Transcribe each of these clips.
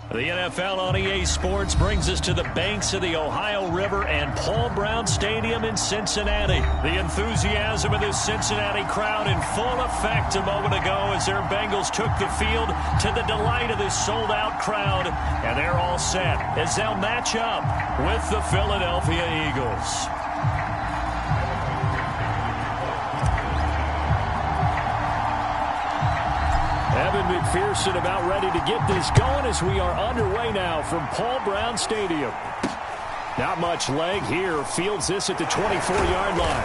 The NFL on EA Sports brings us to the banks of the Ohio River and Paul Brown Stadium in Cincinnati. The enthusiasm of this Cincinnati crowd in full effect a moment ago as their Bengals took the field to the delight of this sold-out crowd. And they're all set as they'll match up with the Philadelphia Eagles. Evan McPherson about ready to get this going as we are underway now from Paul Brown Stadium. Not much leg here. Fields this at the 24-yard line.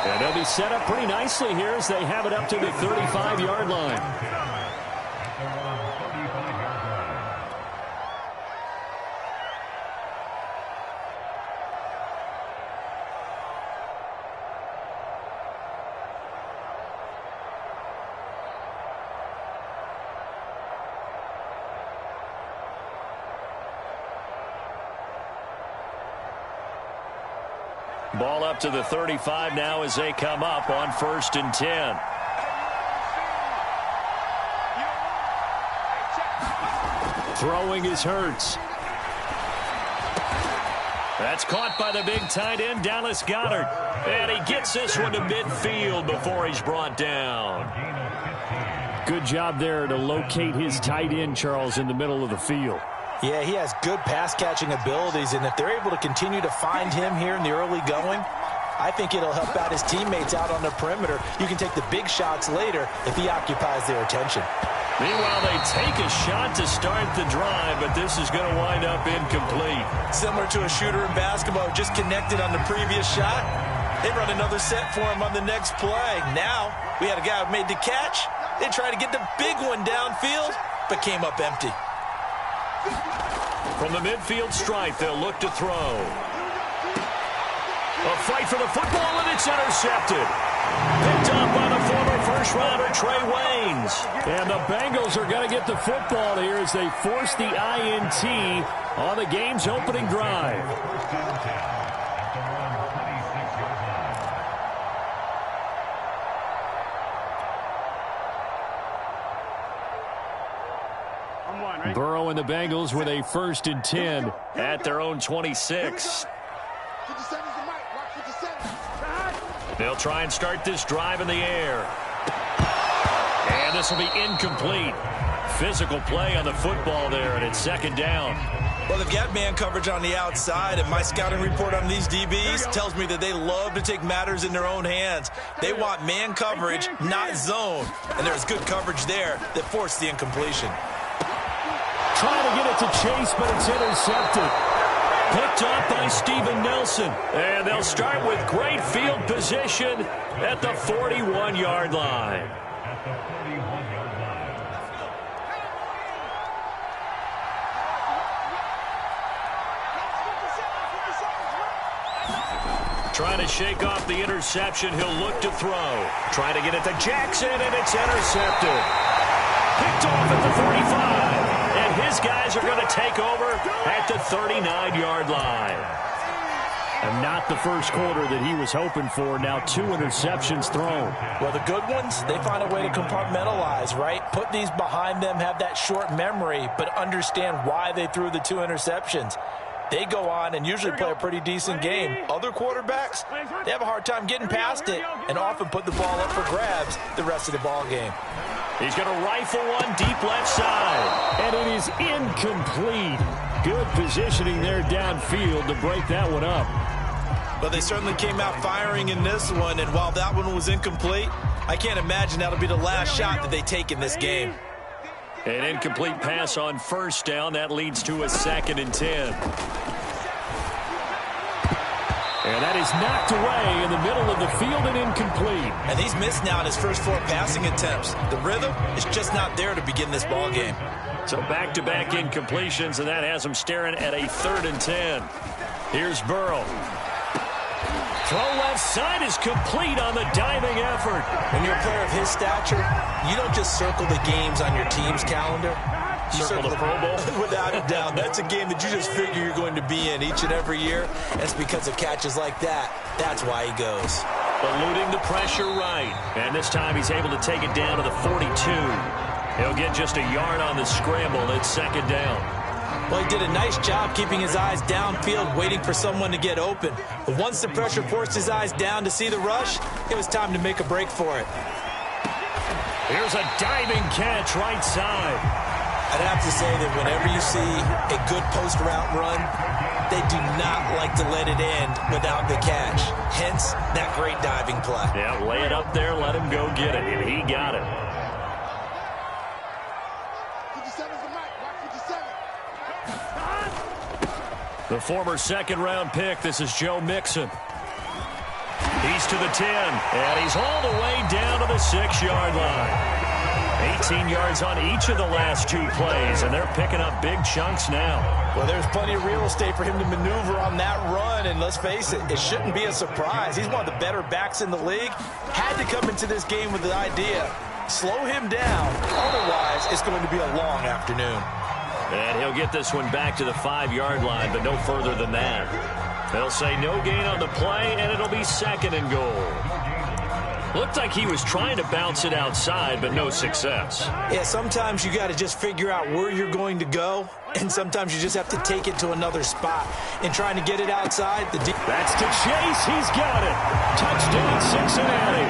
And they'll be set up pretty nicely here as they have it up to the 35-yard line. Ball up to the 35 now as they come up on 1st and 10. Throwing is Hurts. That's caught by the big tight end, Dallas Goedert. And he gets this one to midfield before he's brought down. Good job there to locate his tight end, Charles, in the middle of the field. Yeah, he has good pass-catching abilities, and if they're able to continue to find him here in the early going, I think it'll help out his teammates out on the perimeter. You can take the big shots later if he occupies their attention. Meanwhile, they take a shot to start the drive, but this is going to wind up incomplete. Similar to a shooter in basketball, just connected on the previous shot. They run another set for him on the next play. Now, we had a guy who made the catch. They tried to get the big one downfield, but came up empty. From the midfield stripe, they'll look to throw. A fight for the football, and it's intercepted. Picked up by the former first-rounder Trey Waynes. And the Bengals are going to get the football here as they force the INT on the game's opening drive. Burrow and the Bengals with a 1st and 10 at their own 26. They'll try and start this drive in the air. And this will be incomplete. Physical play on the football there, and it's 2nd down. Well, they've got man coverage on the outside, and my scouting report on these DBs tells me that they love to take matters in their own hands. They want man coverage, not zone. And there's good coverage there that forced the incompletion. Trying to get it to Chase, but it's intercepted. Picked up by Steven Nelson. And they'll start with great field position at the 41-yard line. Trying to shake off the interception. He'll look to throw. Trying to get it to Jackson, and it's intercepted. Picked off at the 45. And his guys are going to take over at the 39-yard line. And not the first quarter that he was hoping for. Now 2 interceptions thrown. Well, the good ones, they find a way to compartmentalize, right? Put these behind them, have that short memory, but understand why they threw the 2 interceptions. They go on and usually play a pretty decent game. Other quarterbacks, they have a hard time getting past it and often put the ball up for grabs the rest of the ball game. He's going to rifle one deep left side. And it is incomplete. Good positioning there downfield to break that one up. But they certainly came out firing in this one, and while that one was incomplete, I can't imagine that'll be the last shot that they take in this game. An incomplete pass on 1st down. That leads to a 2nd and 10. And that is knocked away in the middle of the field and incomplete. And he's missed now in his first 4 passing attempts. The rhythm is just not there to begin this ball game. So back-to-back incompletions, and that has him staring at a 3rd and 10. Here's Burrow. Throw left side is complete on the diving effort. When you're a player of his stature, you don't just circle the games on your team's calendar. You circle the Pro Bowl? Without a doubt. That's a game that you just figure you're going to be in each and every year. It's because of catches like that. That's why he goes. Eluding the pressure right. And this time he's able to take it down to the 42. He'll get just a yard on the scramble. It's 2nd down. Well, he did a nice job keeping his eyes downfield, waiting for someone to get open. But once the pressure forced his eyes down to see the rush, it was time to make a break for it. Here's a diving catch right side. I'd have to say that whenever you see a good post route run, they do not like to let it end without the catch. Hence, that great diving play. Yeah, lay it up there, let him go get it, and he got it. 57's the mic, Mark 57. The former second-round pick, this is Joe Mixon. He's to the 10, and he's all the way down to the 6-yard line. 18 yards on each of the last 2 plays, and they're picking up big chunks now. Well, there's plenty of real estate for him to maneuver on that run, and let's face it, it shouldn't be a surprise. He's one of the better backs in the league. Had to come into this game with the idea, slow him down, otherwise it's going to be a long afternoon. And he'll get this one back to the 5-yard line, but no further than that. They'll say no gain on the play, and it'll be 2nd and goal. Looked like he was trying to bounce it outside, but no success. Yeah, sometimes you got to just figure out where you're going to go, and sometimes you just have to take it to another spot. And trying to get it outside, that's to Chase. He's got it. Touchdown, Cincinnati.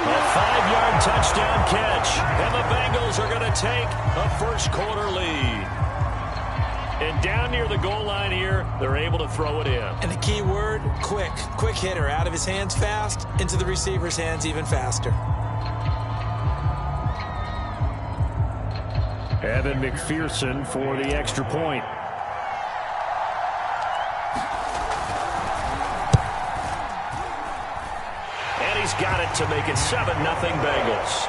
A 5-yard touchdown catch, and the Bengals are going to take a first-quarter lead. And down near the goal line here, they're able to throw it in. And the key word, quick. Quick hitter, out of his hands fast, into the receiver's hands even faster. Evan McPherson for the extra point. And he's got it to make it 7-0 Bengals.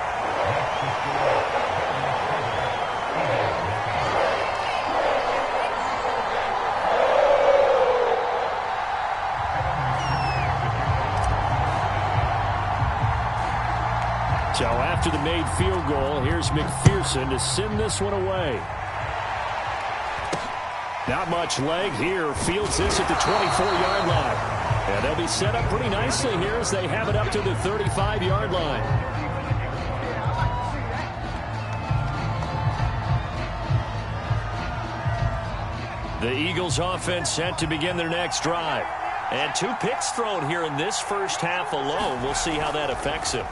So after the made field goal, here's McPherson to send this one away. Not much leg here. Fields this at the 24-yard line. And they'll be set up pretty nicely here as they have it up to the 35-yard line. The Eagles offense set to begin their next drive. And 2 picks thrown here in this first half alone. We'll see how that affects him.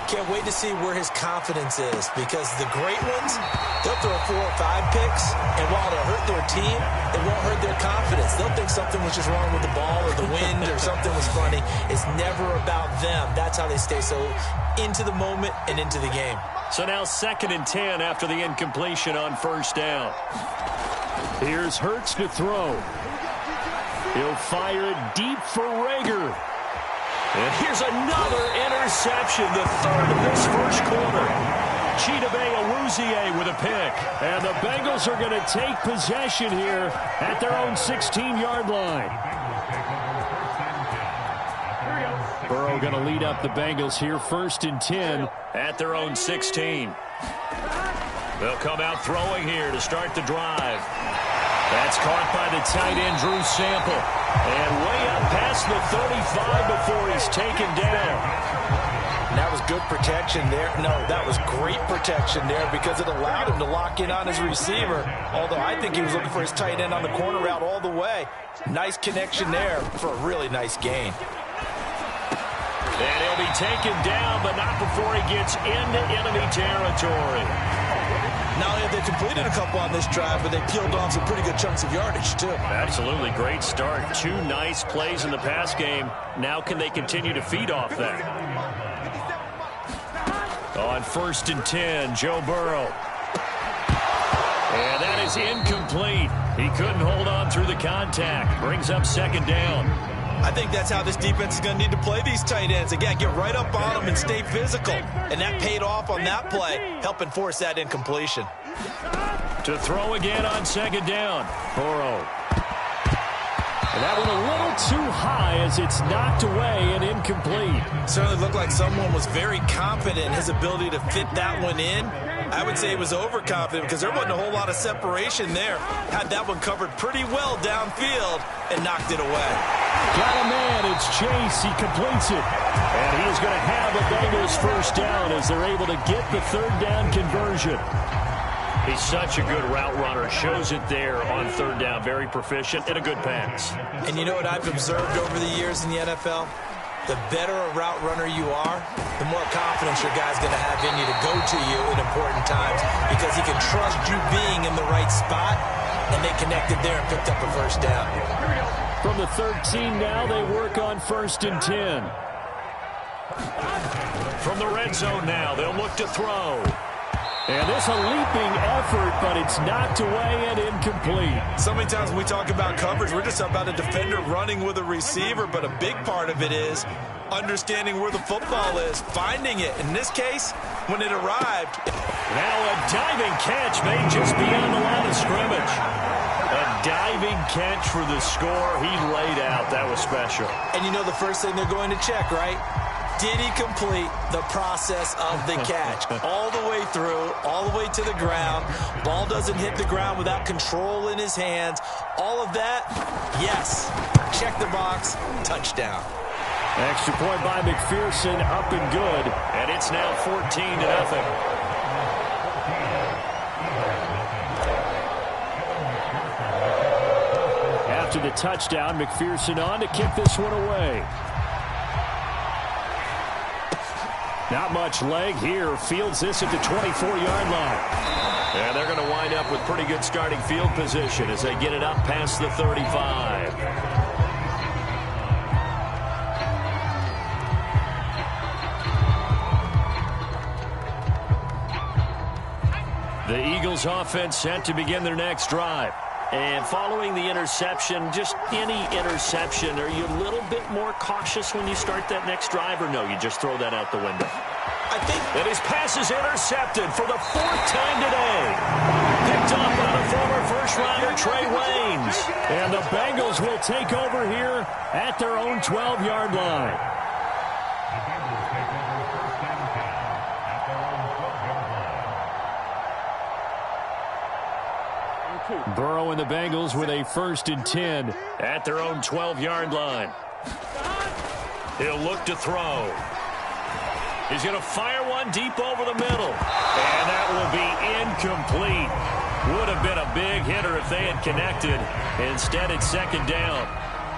Can't wait to see where his confidence is, because the great ones, they'll throw 4 or 5 picks, and while it'll hurt their team, it won't hurt their confidence. They'll think something was just wrong with the ball or the wind or something was funny. It's never about them. That's how they stay so into the moment and into the game. So now 2nd and 10 after the incompletion on first down. Here's Hurts to throw. He'll fire it deep for Rager. And here's another interception, the 3rd of this first quarter. Chidobe Awuzie with a pick. And the Bengals are going to take possession here at their own 16-yard line. Burrow going to lead up the Bengals here, 1st and 10 at their own 16. They'll come out throwing here to start the drive. That's caught by the tight end, Drew Sample. And way up past the 35 before he's taken down. And that was good protection there. No, that was great protection there because it allowed him to lock in on his receiver. Although I think he was looking for his tight end on the corner route all the way. Nice connection there for a really nice gain. And he'll be taken down, but not before he gets into enemy territory. Not only have they completed a couple on this drive, but they peeled off some pretty good chunks of yardage, too. Absolutely great start. 2 nice plays in the pass game. Now can they continue to feed off that? On 1st and 10, Joe Burrow. And that is incomplete. He couldn't hold on through the contact. Brings up 2nd down. I think that's how this defense is going to need to play these tight ends. Again, get right up on them and stay physical. And that paid off on that play, helping force that incompletion. To throw again on 2nd down. Burrow. And that one a little too high as it's knocked away and incomplete. Certainly looked like someone was very confident in his ability to fit that one in. I would say he was overconfident because there wasn't a whole lot of separation there. Had that one covered pretty well downfield and knocked it away. Got a man, it's Chase, he completes it. And he is going to have a Bengals first down as they're able to get the 3rd down conversion. He's such a good route runner. Shows it there on third down. Very proficient and a good pass. And you know what I've observed over the years in the NFL? The better a route runner you are, the more confidence your guy's going to have in you to go to you in important times because he can trust you being in the right spot, and they connected there and picked up a first down. From the 13 now, they work on 1st and 10. From the red zone now, they'll look to throw. And this a leaping effort, but it's knocked away and incomplete. So many times when we talk about coverage, we're just about a defender running with a receiver, but a big part of it is understanding where the football is, finding it. In this case, when it arrived. Now a diving catch made just beyond the line of scrimmage. A diving catch for the score. He laid out. That was special. And you know the first thing they're going to check, right? Did he complete the process of the catch? All the way through, all the way to the ground. Ball doesn't hit the ground without control in his hands. All of that, yes. Check the box, touchdown. Extra point by McPherson, up and good. And it's now 14-0. After the touchdown, McPherson on to kick this one away. Not much leg here. Fields this at the 24-yard line. And they're going to wind up with pretty good starting field position as they get it up past the 35. The Eagles offense set to begin their next drive. And following the interception, just any interception, are you a little bit more cautious when you start that next drive, or no, you just throw that out the window? I think that his pass is intercepted for the 4th time today. Picked up by the former first-rounder Trey Waynes. And the Bengals will take over here at their own 12-yard line. Burrow and the Bengals with a 1st and 10 at their own 12-yard line. He'll look to throw. He's going to fire one deep over the middle. And that will be incomplete. Would have been a big hitter if they had connected. Instead, it's 2nd down.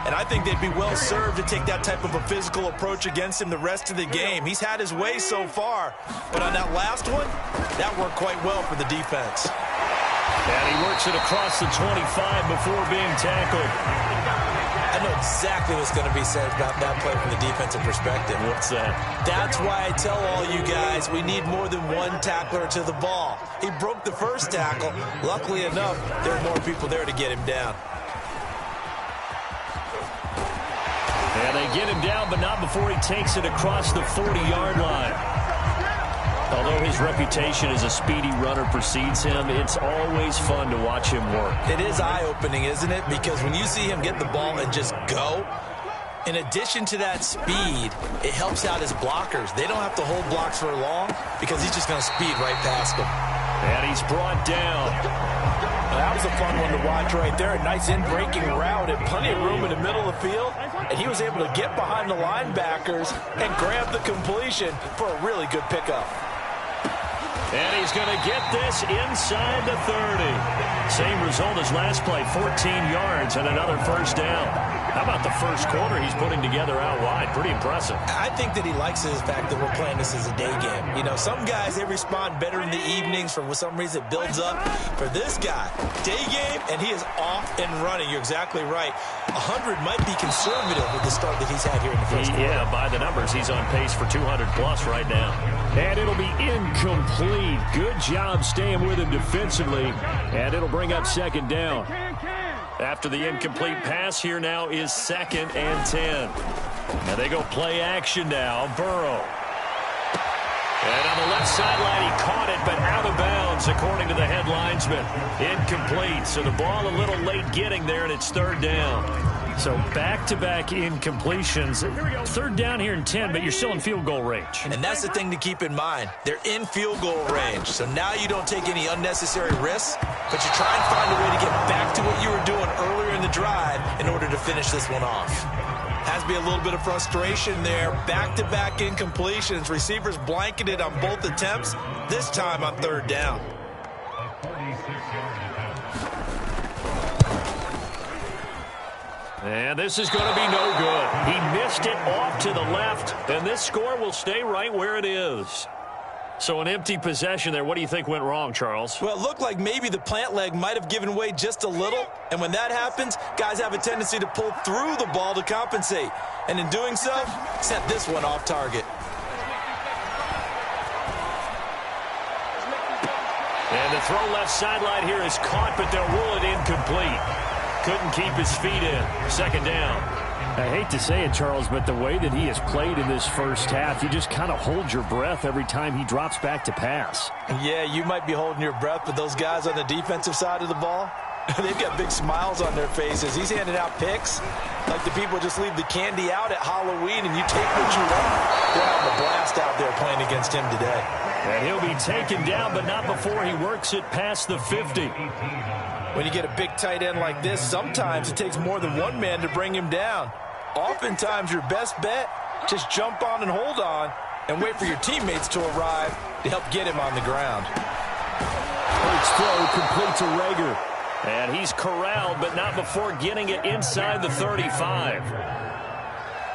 And I think they'd be well served to take that type of a physical approach against him the rest of the game. He's had his way so far. But on that last one, that worked quite well for the defense. And he works it across the 25 before being tackled. I know exactly what's going to be said about that play from the defensive perspective. What's that? That's why I tell all you guys we need more than one tackler to the ball. He broke the first tackle. Luckily enough, there were more people there to get him down. And they get him down, but not before he takes it across the 40-yard line. Although his reputation as a speedy runner precedes him, it's always fun to watch him work. It is eye-opening, isn't it? Because when you see him get the ball and just go, in addition to that speed, it helps out his blockers. They don't have to hold blocks for long because he's just going to speed right past them. And he's brought down. That was a fun one to watch right there. A nice in-breaking route and plenty of room in the middle of the field. And he was able to get behind the linebackers and grab the completion for a really good pickup. And he's going to get this inside the 30. Same result as last play, 14 yards and another 1st down. How about the first quarter he's putting together out wide? Pretty impressive. I think that he likes the fact that we're playing this as a day game. You know, some guys, they respond better in the evenings. For some reason, it builds up. For this guy, day game, and he is off and running. You're exactly right. 100 might be conservative with the start that he's had here in the first quarter. Yeah, by the numbers, he's on pace for 200-plus right now. And it'll be incomplete. Good job staying with him defensively. And it'll bring up 2nd down. After the incomplete pass, here now is 2nd and 10. Now they go play action now. Burrow. And on the left sideline, he caught it, but out of bounds, according to the head linesman. Incomplete. So the ball a little late getting there, and it's 3rd down. So back-to-back incompletions. 3rd down here and 10, but you're still in field goal range. And that's the thing to keep in mind. They're in field goal range. So now you don't take any unnecessary risks, but you try and find a way to get back to what you were doing earlier in the drive in order to finish this one off. Has to be a little bit of frustration there. Back-to-back incompletions. Receivers blanketed on both attempts, this time on 3rd down. And this is going to be no good. He missed it off to the left, and this score will stay right where it is. So an empty possession there. What do you think went wrong, Charles? Well, it looked like maybe the plant leg might have given way just a little. And when that happens, guys have a tendency to pull through the ball to compensate. And in doing so, set this one off target. And the throw left sideline here is caught, but they'll rule it incomplete. Couldn't keep his feet in. Second down. I hate to say it, Charles, but the way that he has played in this first half, you just kind of hold your breath every time he drops back to pass. Yeah, you might be holding your breath, but those guys on the defensive side of the ball, they've got big smiles on their faces. He's handing out picks like the people just leave the candy out at Halloween and you take what you want. They're having a blast out there playing against him today. And he'll be taken down, but not before he works it past the 50. When you get a big tight end like this, sometimes it takes more than one man to bring him down. Oftentimes, your best bet, just jump on and hold on and wait for your teammates to arrive to help get him on the ground. Hurts throw complete to Reagor. And he's corralled, but not before getting it inside the 35.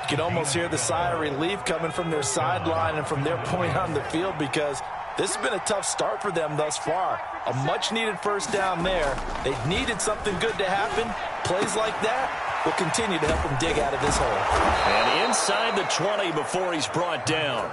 You can almost hear the sigh of relief coming from their sideline and from their point on the field because this has been a tough start for them thus far. A much-needed first down there. They needed something good to happen. Plays like that will continue to help them dig out of this hole. And inside the 20 before he's brought down.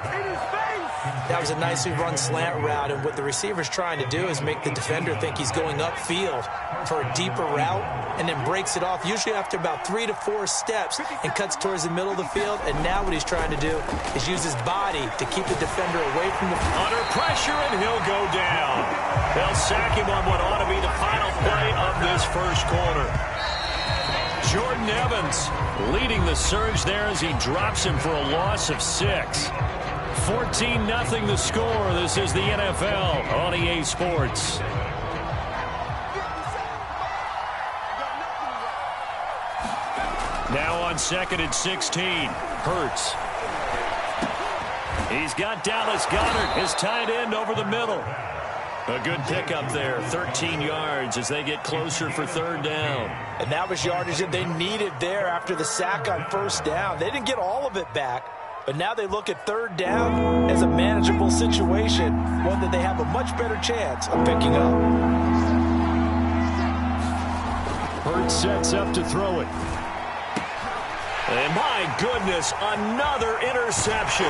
That was a nicely run slant route, and what the receiver's trying to do is make the defender think he's going upfield for a deeper route and then breaks it off, usually after about 3 to 4 steps, and cuts towards the middle of the field. And now what he's trying to do is use his body to keep the defender away from the field. Under pressure, and he'll go down. They'll sack him on what ought to be the final play of this first quarter. Jordan Evans leading the surge there as he drops him for a loss of 6. 14-0 the score. This is the NFL on EA Sports. Now on 2nd and 16. Hurts. He's got Dallas Goedert, his tight end, over the middle. A good pickup there, 13 yards as they get closer for 3rd down. And that was yardage that they needed there after the sack on 1st down. They didn't get all of it back, but now they look at 3rd down as a manageable situation, one that they have a much better chance of picking up. Hurts sets up to throw it. And my goodness, another interception.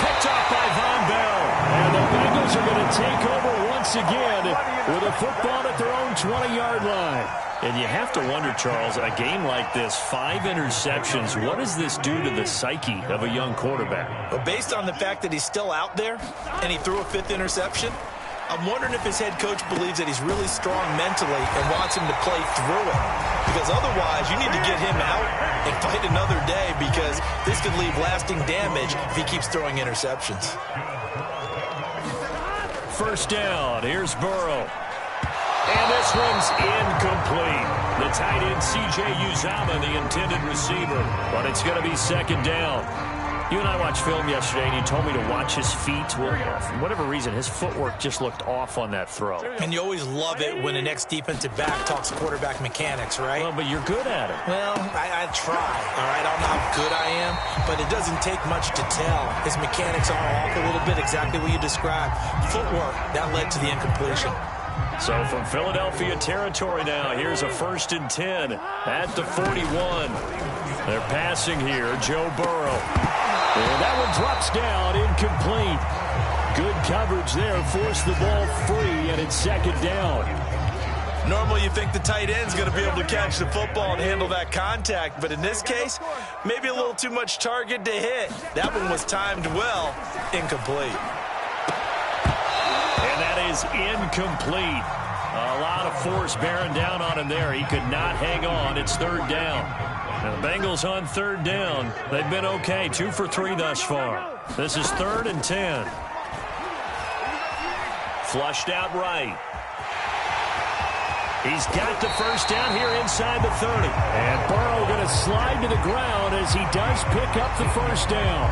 Picked off by Von Bell. And the Bengals are going to take over once again with a football at their own 20-yard line. And you have to wonder, Charles, a game like this, 5 interceptions, what does this do to the psyche of a young quarterback? But based on the fact that he's still out there and he threw a 5th interception, I'm wondering if his head coach believes that he's really strong mentally and wants him to play through it. Because otherwise, you need to get him out and fight another day because this could leave lasting damage if he keeps throwing interceptions. 1st down. Here's Burrow. And this one's incomplete. The tight end, C.J. Uzomah, the intended receiver. But it's going to be 2nd down. You and I watched film yesterday, and you told me to watch his feet. Well, for whatever reason, his footwork just looked off on that throw. And you always love it when an ex-defensive back talks quarterback mechanics, right? Well, but you're good at it. Well, I try, all right? I don't know how good I am, but it doesn't take much to tell. His mechanics are off a little bit, exactly what you described. Footwork, that led to the incompletion. So from Philadelphia territory now, here's a 1st and 10 at the 41. They're passing here, Joe Burrow. And that one drops down, incomplete. Good coverage there, forced the ball free, and it's 2nd down. Normally you think the tight end's going to be able to catch the football and handle that contact, but in this case, maybe a little too much target to hit. That one was timed well, incomplete. And that is incomplete. A lot of force bearing down on him there. He could not hang on. It's 3rd down. Now the Bengals on 3rd down. They've been okay. 2 for 3 thus far. This is 3rd and 10. Flushed out right. He's got the 1st down here inside the 30. And Burrow going to slide to the ground as he does pick up the 1st down.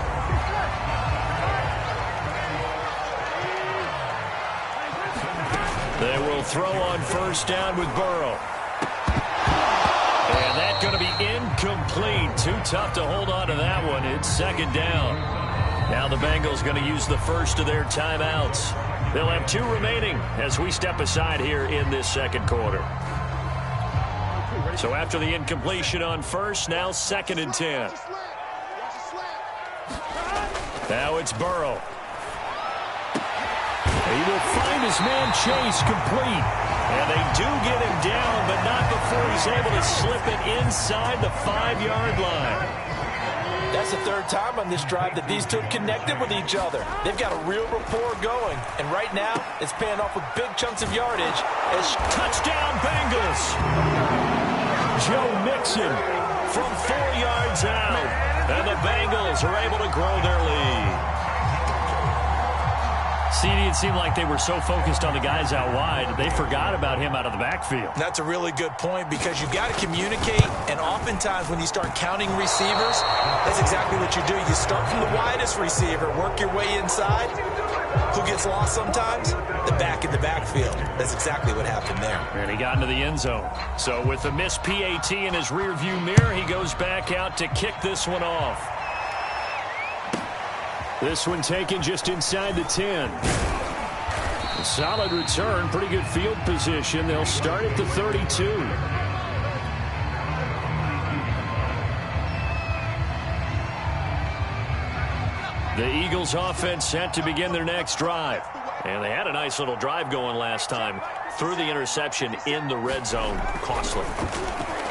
They will throw on first down with Burrow. And that's going to be incomplete. Too tough to hold on to that one. It's second down. Now the Bengals going to use the first of their timeouts. They'll have 2 remaining as we step aside here in this second quarter. So after the incompletion on first, now 2nd and 10. Now it's Burrow. He will find his man Chase complete. And they do get him down, but not before he's able to slip it inside the 5-yard line. That's the 3rd time on this drive that these two have connected with each other. They've got a real rapport going. And right now, it's paying off with big chunks of yardage. Touchdown, Bengals! Joe Mixon from 4 yards out. And the Bengals are able to grow their lead. CD, it seemed like they were so focused on the guys out wide, they forgot about him out of the backfield. That's a really good point because you've got to communicate, and oftentimes when you start counting receivers, that's exactly what you do. You start from the widest receiver, work your way inside. Who gets lost sometimes? The back in the backfield. That's exactly what happened there. And he got into the end zone. So with the missed PAT in his rearview mirror, he goes back out to kick this one off. This one taken just inside the 10. A solid return, pretty good field position. They'll start at the 32. The Eagles offense set to begin their next drive. And they had a nice little drive going last time. Threw the interception in the red zone. Costly.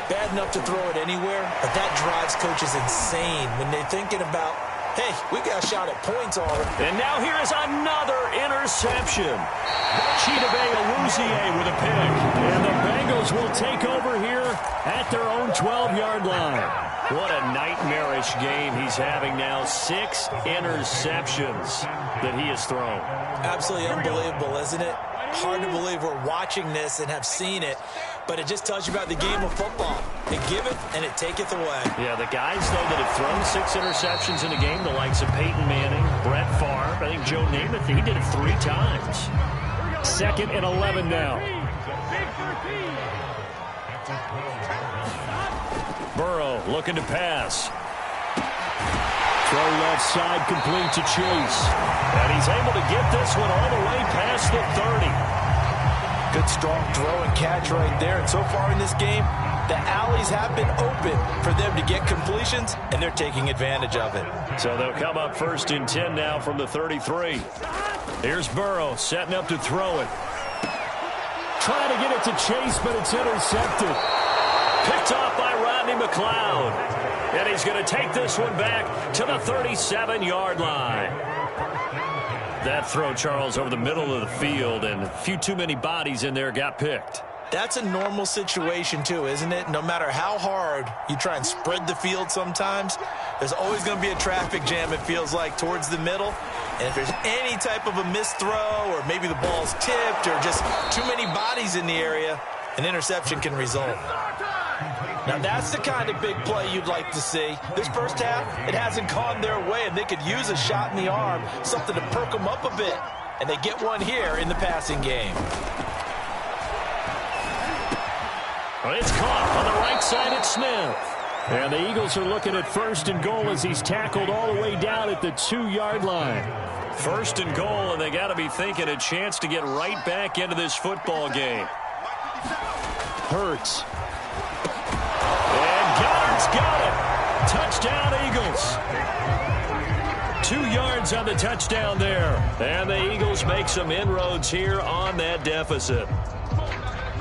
Bad enough to throw it anywhere, but that drives coaches insane when they're thinking about, hey, we got a shot at points already. And now here is another interception. Chidobe Awuzie with a pick. And the Bengals will take over here at their own 12-yard line. What a nightmarish game he's having now. 6 interceptions that he has thrown. Absolutely unbelievable, isn't it? Hard to believe we're watching this and have seen it, but it just tells you about the game of football. It giveth and it taketh away. Yeah, the guys, though, that have thrown 6 interceptions in a game, the likes of Peyton Manning, Brett Favre, I think Joe Namath, he did it 3 times. 2nd and 11 now. Burrow looking to pass. Throw left side complete to Chase. And he's able to get this one all the way past the 30. Good strong throw and catch right there. And so far in this game, the alleys have been open for them to get completions, and they're taking advantage of it. So they'll come up 1st and 10 now from the 33. Here's Burrow setting up to throw it. Trying to get it to Chase, but it's intercepted. Picked off by Rodney McLeod. And he's going to take this one back to the 37-yard line. That throw, Charles, over the middle of the field, and a few too many bodies in there got picked. That's a normal situation, too, isn't it? No matter how hard you try and spread the field sometimes, there's always going to be a traffic jam, it feels like, towards the middle. And if there's any type of a missed throw or maybe the ball's tipped or just too many bodies in the area, an interception can result. Now, that's the kind of big play you'd like to see. This first half, it hasn't gone their way, and they could use a shot in the arm, something to perk them up a bit. And they get one here in the passing game. Well, it's caught on the right side at Smith. And the Eagles are looking at 1st and goal as he's tackled all the way down at the 2-yard line. 1st and goal, and they got to be thinking a chance to get right back into this football game. Hurts. Goddard's got it. Touchdown, Eagles. 2 yards on the touchdown there. And the Eagles make some inroads here on that deficit.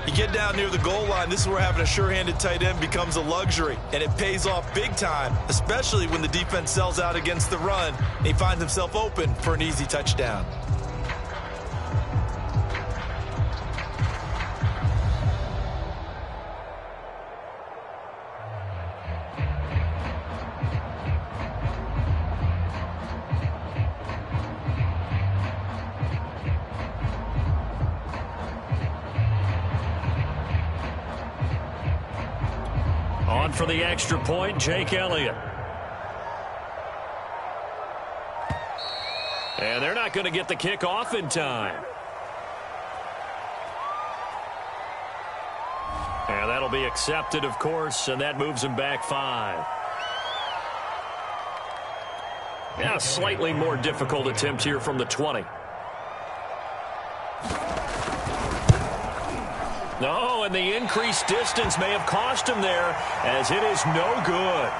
You get down near the goal line, this is where having a sure-handed tight end becomes a luxury. And it pays off big time, especially when the defense sells out against the run. And he finds himself open for an easy touchdown. On for the extra point, Jake Elliott. And they're not going to get the kick off in time. And that'll be accepted, of course, and that moves him back 5. Yeah, slightly more difficult attempt here from the 20. No, and the increased distance may have cost him there, as it is no good.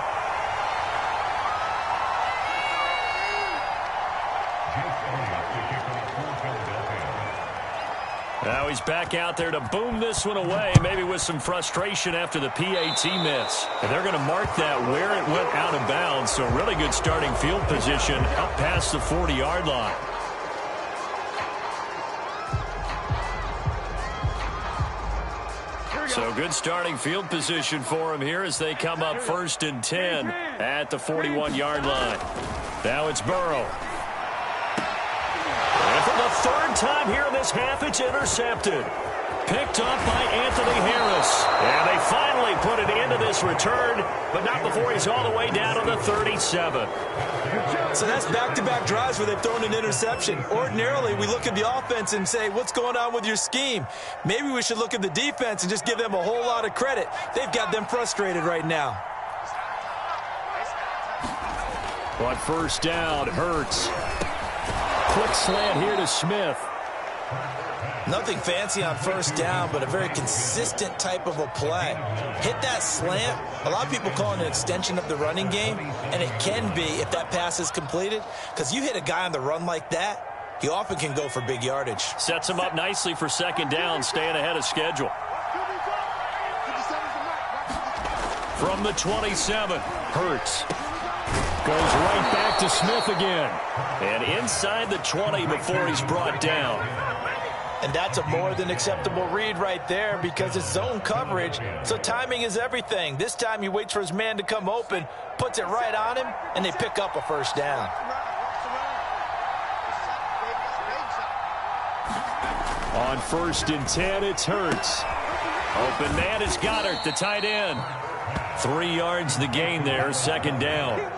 Now he's back out there to boom this one away, maybe with some frustration after the PAT miss. And they're going to mark that where it went out of bounds, so really good starting field position up past the 40-yard line. So good starting field position for him here as they come up 1st and 10 at the 41-yard line. Now it's Burrow. And for the 3rd time here in this half, it's intercepted. Picked up by Anthony Harris. And they finally put an end to this return, but not before he's all the way down to the 37. So that's back-to-back drives where they've thrown an interception. Ordinarily, we look at the offense and say, what's going on with your scheme? Maybe we should look at the defense and just give them a whole lot of credit. They've got them frustrated right now. On 1st down, Hurts. Quick slant here to Smith. Nothing fancy on 1st down, but a very consistent type of a play. Hit that slant. A lot of people call it an extension of the running game, and it can be if that pass is completed, because you hit a guy on the run like that, he often can go for big yardage. Sets him up nicely for 2nd down, staying ahead of schedule. From the 27, Hurts. Goes right back to Smith again. And inside the 20 before he's brought down. And that's a more than acceptable read right there because it's zone coverage, so timing is everything. This time he waits for his man to come open, puts it right on him, and they pick up a 1st down. On 1st and 10, it's Hurts. Open man is Goddard, the tight end. 3 yards the gain there, 2nd down.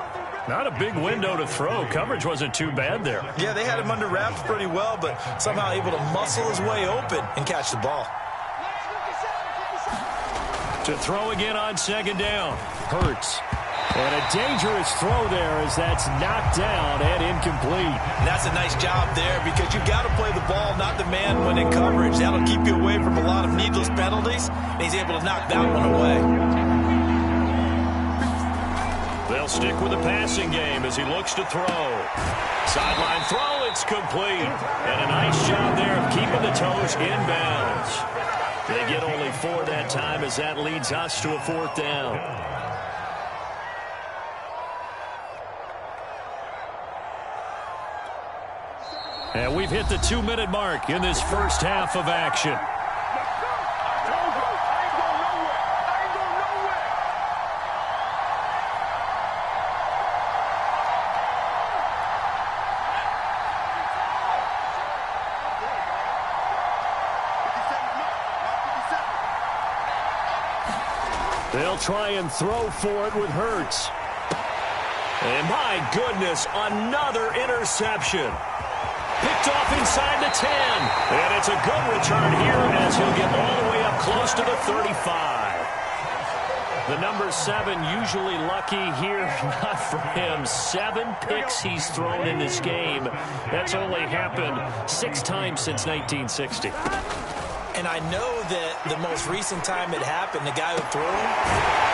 Not a big window to throw. Coverage wasn't too bad there. Yeah, they had him under wraps pretty well, but somehow able to muscle his way open and catch the ball. To throw again on 2nd down. Hurts. And a dangerous throw there as that's knocked down and incomplete. And that's a nice job there because you've got to play the ball, not the man when in coverage. That'll keep you away from a lot of needless penalties, and he's able to knock that one away. They'll stick with the passing game as he looks to throw. Sideline throw, it's complete. And a nice job there of keeping the toes in bounds. They get only 4 that time as that leads us to a 4th down. And we've hit the 2-minute mark in this first half of action. They'll try and throw for it with Hurts. And my goodness, another interception. Picked off inside the 10. And it's a good return here as he'll get all the way up close to the 35. The number 7 usually lucky here, not for him. 7 picks he's thrown in this game. That's only happened 6 times since 1960. And I know that the most recent time it happened, the guy who threw him,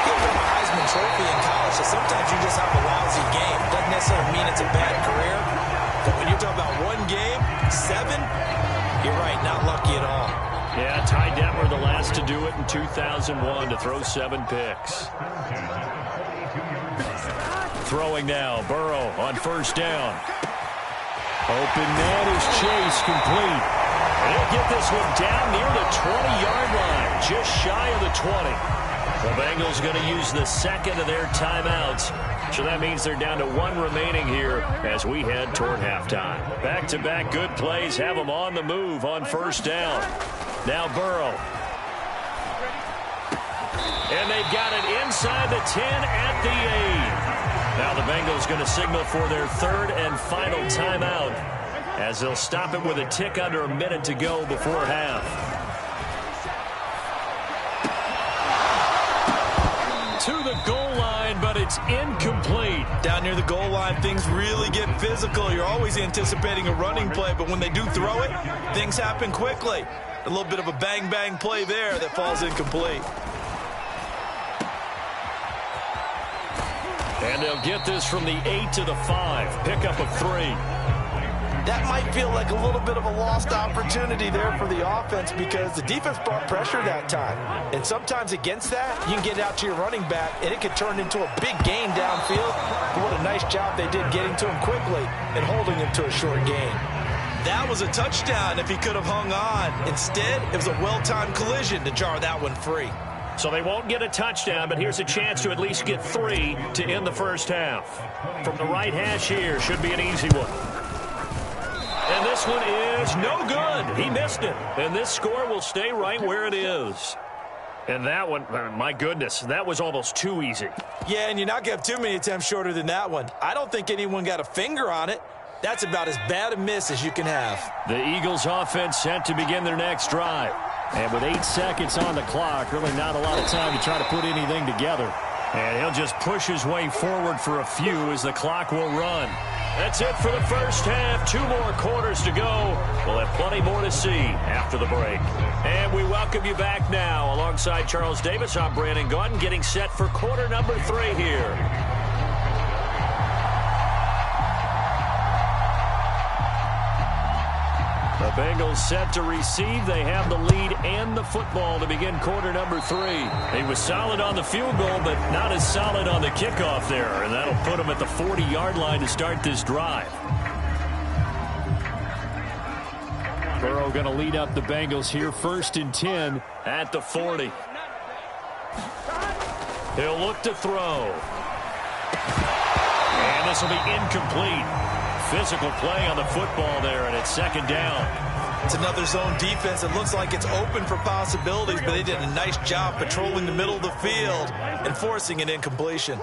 he won a Heisman Trophy in college. So sometimes you just have a lousy game. Doesn't necessarily mean it's a bad career. But when you're talking about 1 game, 7, you're right, not lucky at all. Yeah, Ty Detmer the last to do it in 2001 to throw 7 picks. Throwing now, Burrow on 1st down. Open man is Chase, complete. They'll get this one down near the 20-yard line, just shy of the 20. The Bengals going to use the 2nd of their timeouts. So that means they're down to 1 remaining here as we head toward halftime. Back-to-back good plays have them on the move on 1st down. Now Burrow. And they've got it inside the 10 at the 8. Now the Bengals going to signal for their 3rd and final timeout as they'll stop it with a tick under a minute to go before half. to the goal line, but it's incomplete. Down near the goal line, things really get physical. You're always anticipating a running play, but when they do throw it, things happen quickly. A little bit of a bang-bang play there that falls incomplete. And they'll get this from the 8 to the 5. Pickup of 3. That might feel like a little bit of a lost opportunity there for the offense because the defense brought pressure that time. And sometimes against that, you can get out to your running back, and it could turn into a big gain downfield. But what a nice job they did getting to him quickly and holding him to a short gain. That was a touchdown if he could have hung on. Instead, it was a well-timed collision to jar that one free. So they won't get a touchdown, but here's a chance to at least get 3 to end the first half. From the right hash here, should be an easy one. And this one is no good. He missed it. And this score will stay right where it is. And that one, my goodness, that was almost too easy. Yeah, and you're not going to have too many attempts shorter than that one. I don't think anyone got a finger on it. That's about as bad a miss as you can have. The Eagles offense set to begin their next drive. And with 8 seconds on the clock, really not a lot of time to try to put anything together. And he'll just push his way forward for a few as the clock will run. That's it for the first half. 2 more quarters to go. We'll have plenty more to see after the break. And we welcome you back now. Alongside Charles Davis, I'm Brandon Gaudin, getting set for quarter number 3 here. The Bengals set to receive. They have the lead and the football to begin quarter number 3. He was solid on the field goal, but not as solid on the kickoff there. And that'll put him at the 40-yard line to start this drive. Burrow going to lead up the Bengals here. 1st and 10 at the 40. He'll look to throw. And this will be incomplete. Physical play on the football there, and it's 2nd down. It's another zone defense. It looks like it's open for possibilities, but they did a nice job patrolling the middle of the field and forcing an incompletion.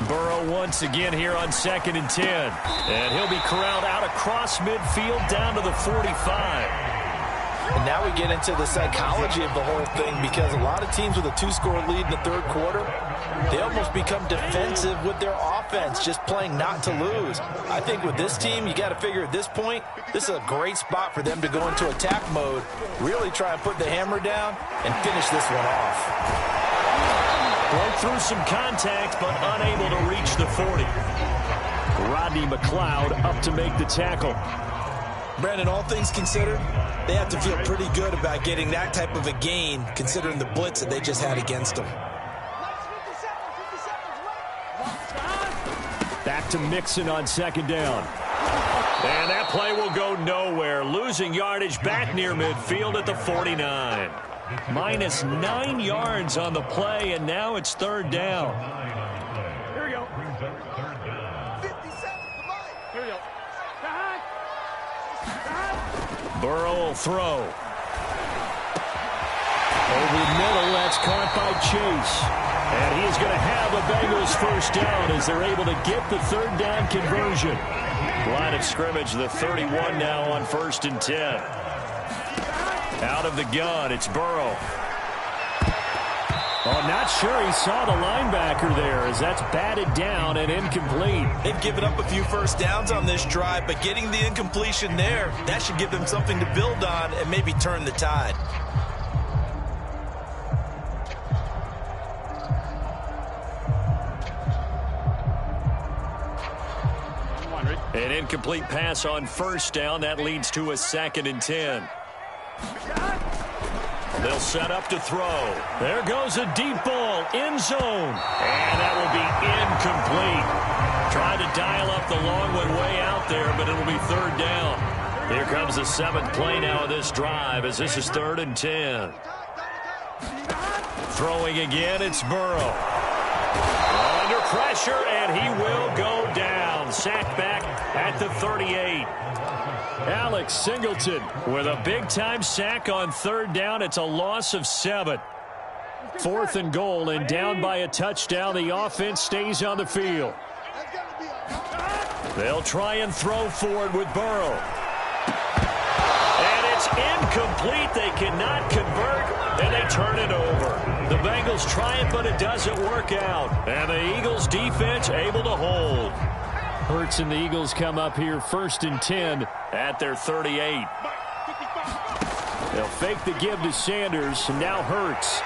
Burrow once again here on 2nd and 10. And he'll be corralled out across midfield down to the 45. And now we get into the psychology of the whole thing because a lot of teams with a 2-score lead in the 3rd quarter, they almost become defensive with their offense, just playing not to lose. I think with this team, you got to figure at this point, this is a great spot for them to go into attack mode, really try and put the hammer down and finish this one off. Broke through some contact, but unable to reach the 40. Rodney McLeod up to make the tackle. Brandon, all things considered, they have to feel pretty good about getting that type of a gain, considering the blitz that they just had against them. Back to Mixon on 2nd down. And that play will go nowhere. Losing yardage back near midfield at the 49. Minus 9 yards on the play, and now it's 3rd down. Here we go. 57. Here we go. Burrow will throw. Over the middle, that's caught by Chase. And he is going to have a Bengals 1st down as they're able to get the 3rd down conversion. Line of scrimmage, the 31 now on 1st and 10. Out of the gun, it's Burrow. Oh, not sure he saw the linebacker there as that's batted down and incomplete. They've given up a few 1st downs on this drive, but getting the incompletion there, that should give them something to build on and maybe turn the tide. An incomplete pass on 1st down. That leads to a 2nd and 10. They'll set up to throw. There goes a deep ball, end zone. And that will be incomplete. Trying to dial up the long one way out there, but it'll be 3rd down. Here comes the 7th play now of this drive as this is 3rd and 10. Throwing again, it's Burrow. Under pressure, and he will go down. Sacked back at the 38. Alex Singleton with a big-time sack on 3rd down. It's a loss of 7. 4th and goal, and down by a touchdown. The offense stays on the field. They'll try and throw forward with Burrow. And it's It's incomplete. They cannot convert, and they turn it over. The Bengals try it, but it doesn't work out. And the Eagles defense able to hold. Hurts and the Eagles come up here 1st and 10 at their 38. They'll fake the give to Sanders, and now Hurts.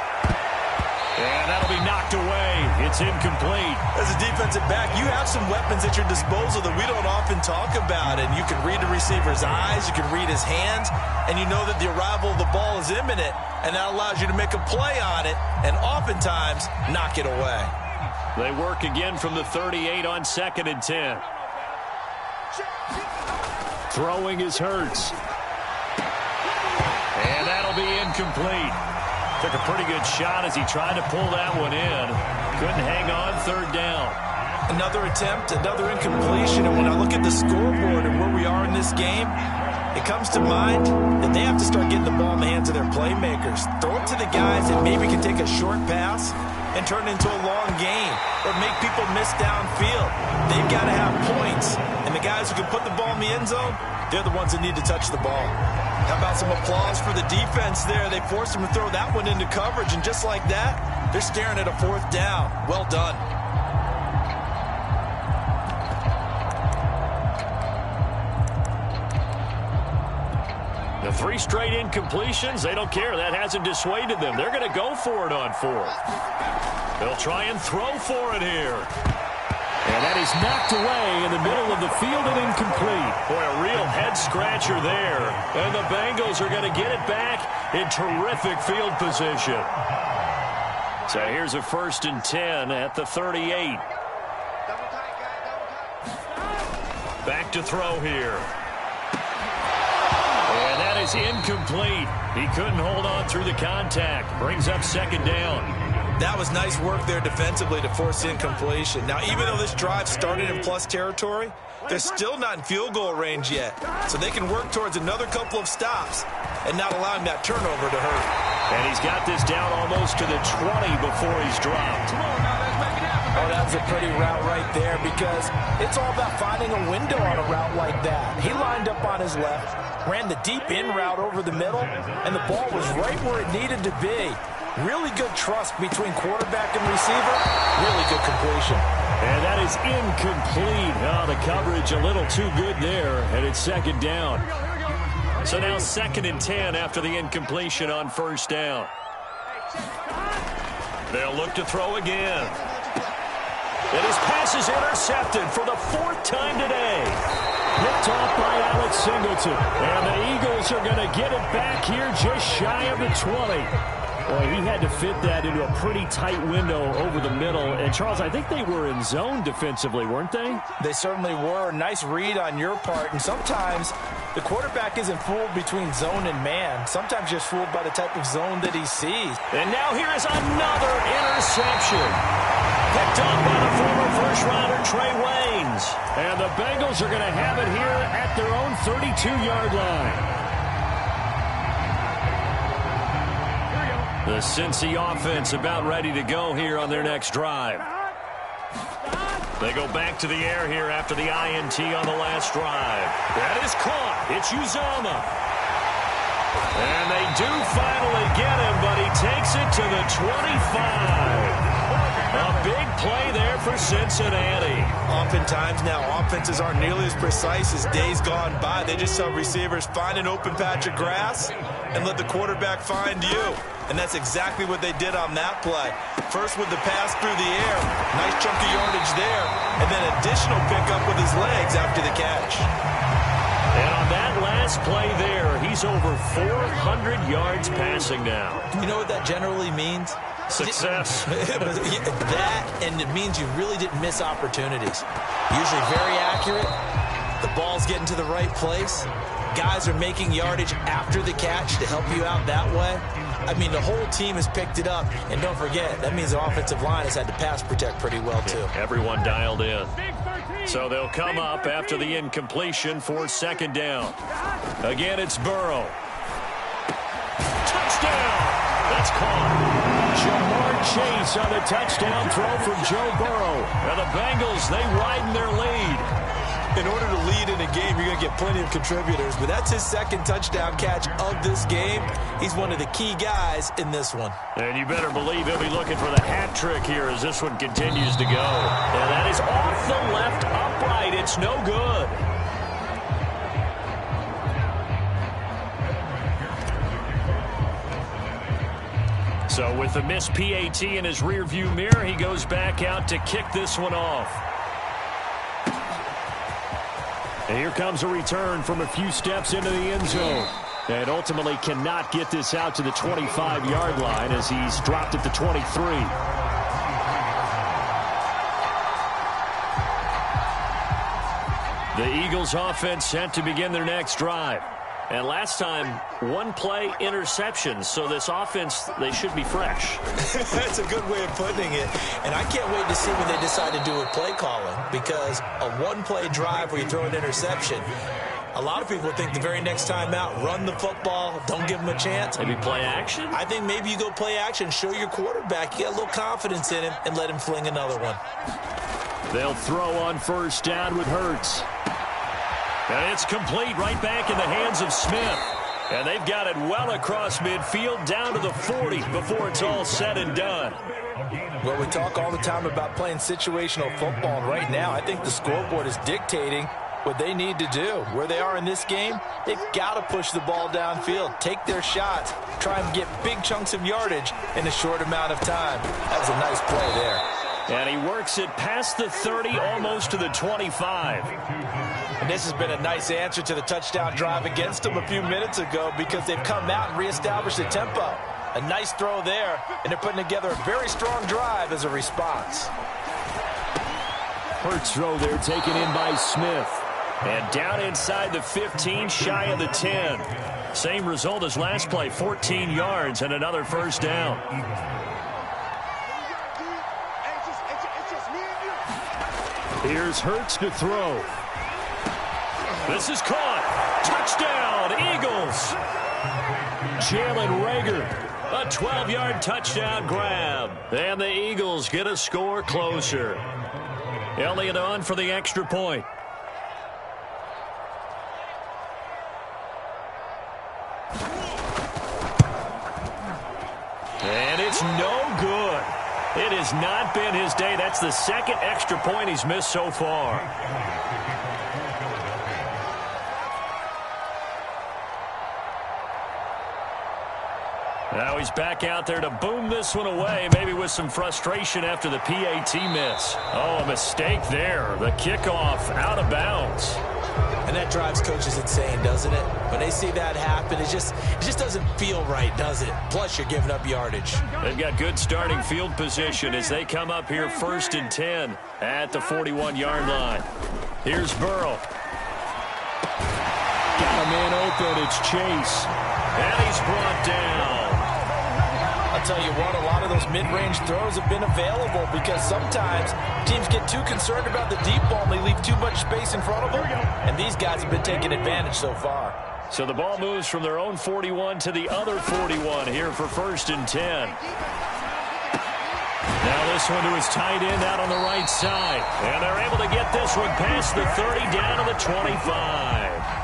And that'll be knocked away. It's incomplete. As a defensive back, you have some weapons at your disposal that we don't often talk about. And you can read the receiver's eyes, you can read his hands, and you know that the arrival of the ball is imminent. And that allows you to make a play on it and oftentimes knock it away. They work again from the 38 on 2nd and 10. Throwing is Hurts. And that'll be incomplete. Took a pretty good shot as he tried to pull that one in. Couldn't hang on 3rd down. Another attempt, another incompletion. And when I look at the scoreboard and where we are in this game, it comes to mind that they have to start getting the ball in the hands of their playmakers. Throw it to the guys that maybe can take a short pass and turn it into a long gain or make people miss downfield. They've got to have points. And the guys who can put the ball in the end zone, they're the ones that need to touch the ball. How about some applause for the defense there? They forced him to throw that one into coverage, and just like that, they're staring at a 4th down. Well done. The 3 straight incompletions, they don't care. That hasn't dissuaded them. They're going to go for it on 4th. They'll try and throw for it here. And that is knocked away in the middle of the field and incomplete. Boy, a real head-scratcher there. And the Bengals are going to get it back in terrific field position. So here's a 1st and 10 at the 38. Back to throw here. And that is incomplete. He couldn't hold on through the contact. Brings up 2nd down. That was nice work there defensively to force incompletion. Now, even though this drive started in plus territory, they're still not in field goal range yet. So they can work towards another couple of stops and not allowing that turnover to hurt. And he's got this down almost to the 20 before he's dropped. Oh, that's a pretty route right there because it's all about finding a window on a route like that. He lined up on his left, ran the deep in route over the middle, and the ball was right where it needed to be. Really good trust between quarterback and receiver. Really good completion. And that is incomplete. Oh, the coverage a little too good there, and it's 2nd down. So now 2nd and 10 after the incompletion on 1st down. They'll look to throw again. And his pass is intercepted for the 4th time today. Picked off by Alex Singleton. And the Eagles are going to get it back here just shy of the 20. Boy, he had to fit that into a pretty tight window over the middle. And, Charles, I think they were in zone defensively, weren't they? They certainly were. Nice read on your part. And sometimes the quarterback isn't fooled between zone and man. Sometimes just fooled by the type of zone that he sees. And now here is another interception. Picked up by the former first-rounder Trey Waynes. And the Bengals are going to have it here at their own 32-yard line. The Cincy offense about ready to go here on their next drive. They go back to the air here after the INT on the last drive. That is caught. It's Uzomah. And they do finally get him, but he takes it to the 25. A big play there for Cincinnati. Oftentimes now, offenses aren't nearly as precise as days gone by. They just saw receivers find an open patch of grass and let the quarterback find you. And that's exactly what they did on that play. First with the pass through the air. Nice chunk of yardage there. And then additional pickup with his legs after the catch. And on that last play there, he's over 400 yards passing now. You know what that generally means? Success. That, and it means you really didn't miss opportunities. Usually very accurate. The ball's getting to the right place. Guys are making yardage after the catch to help you out that way. I mean, the whole team has picked it up. And don't forget, that means the offensive line has had to pass protect pretty well, too. Everyone dialed in. So they'll come up after the incompletion for 2nd down. Again, it's Burrow. Touchdown! That's caught. Jamar Chase on the touchdown throw from Joe Burrow. And the Bengals, they widen their lead. In order to lead in a game, you're going to get plenty of contributors, but that's his second touchdown catch of this game. He's one of the key guys in this one. And you better believe he'll be looking for the hat trick here as this one continues to go. And that is off the left upright. It's no good. So with the missed PAT in his rearview mirror, he goes back out to kick this one off. And here comes a return from a few steps into the end zone. And ultimately cannot get this out to the 25-yard line as he's dropped at the 23. The Eagles offense set to begin their next drive. And last time, one-play interception. So this offense, they should be fresh. That's a good way of putting it. And I can't wait to see when they decide to do with play calling, because a one-play drive where you throw an interception, a lot of people think the very next time out, run the football, don't give them a chance. Maybe play action? I think maybe you go play action, show your quarterback you got a little confidence in him, and let him fling another one. They'll throw on first down with Hurts. And it's complete right back in the hands of Smith. And they've got it well across midfield down to the 40 before it's all said and done. Well, we talk all the time about playing situational football, and right now I think the scoreboard is dictating what they need to do. Where they are in this game, they've got to push the ball downfield, take their shots, try and get big chunks of yardage in a short amount of time. That was a nice play there. And he works it past the 30, almost to the 25. And this has been a nice answer to the touchdown drive against them a few minutes ago, because they've come out and reestablished the tempo. A nice throw there, and they're putting together a very strong drive as a response. Hurts throw there taken in by Smith. And down inside the 15, shy of the 10. Same result as last play, 14 yards and another first down. Here's Hurts to throw. This is caught. Touchdown, Eagles. Jalen Reagor, a 12-yard touchdown grab. And the Eagles get a score closer. Elliott on for the extra point. And it's no good. It has not been his day. That's the second extra point he's missed so far. Now he's back out there to boom this one away, maybe with some frustration after the PAT miss. Oh, a mistake there. The kickoff out of bounds. And that drives coaches insane, doesn't it? When they see that happen, it just doesn't feel right, does it? Plus, you're giving up yardage. They've got good starting field position as they come up here 1st and 10 at the 41-yard line. Here's Burrow. Got a man open. It's Chase. And he's brought down. I'll tell you what, a lot of those mid-range throws have been available, because sometimes teams get too concerned about the deep ball and they leave too much space in front of them, and these guys have been taking advantage so far. So the ball moves from their own 41 to the other 41 here for 1st and 10. Now this one to his tight end out on the right side. And they're able to get this one past the 30 down to the 25.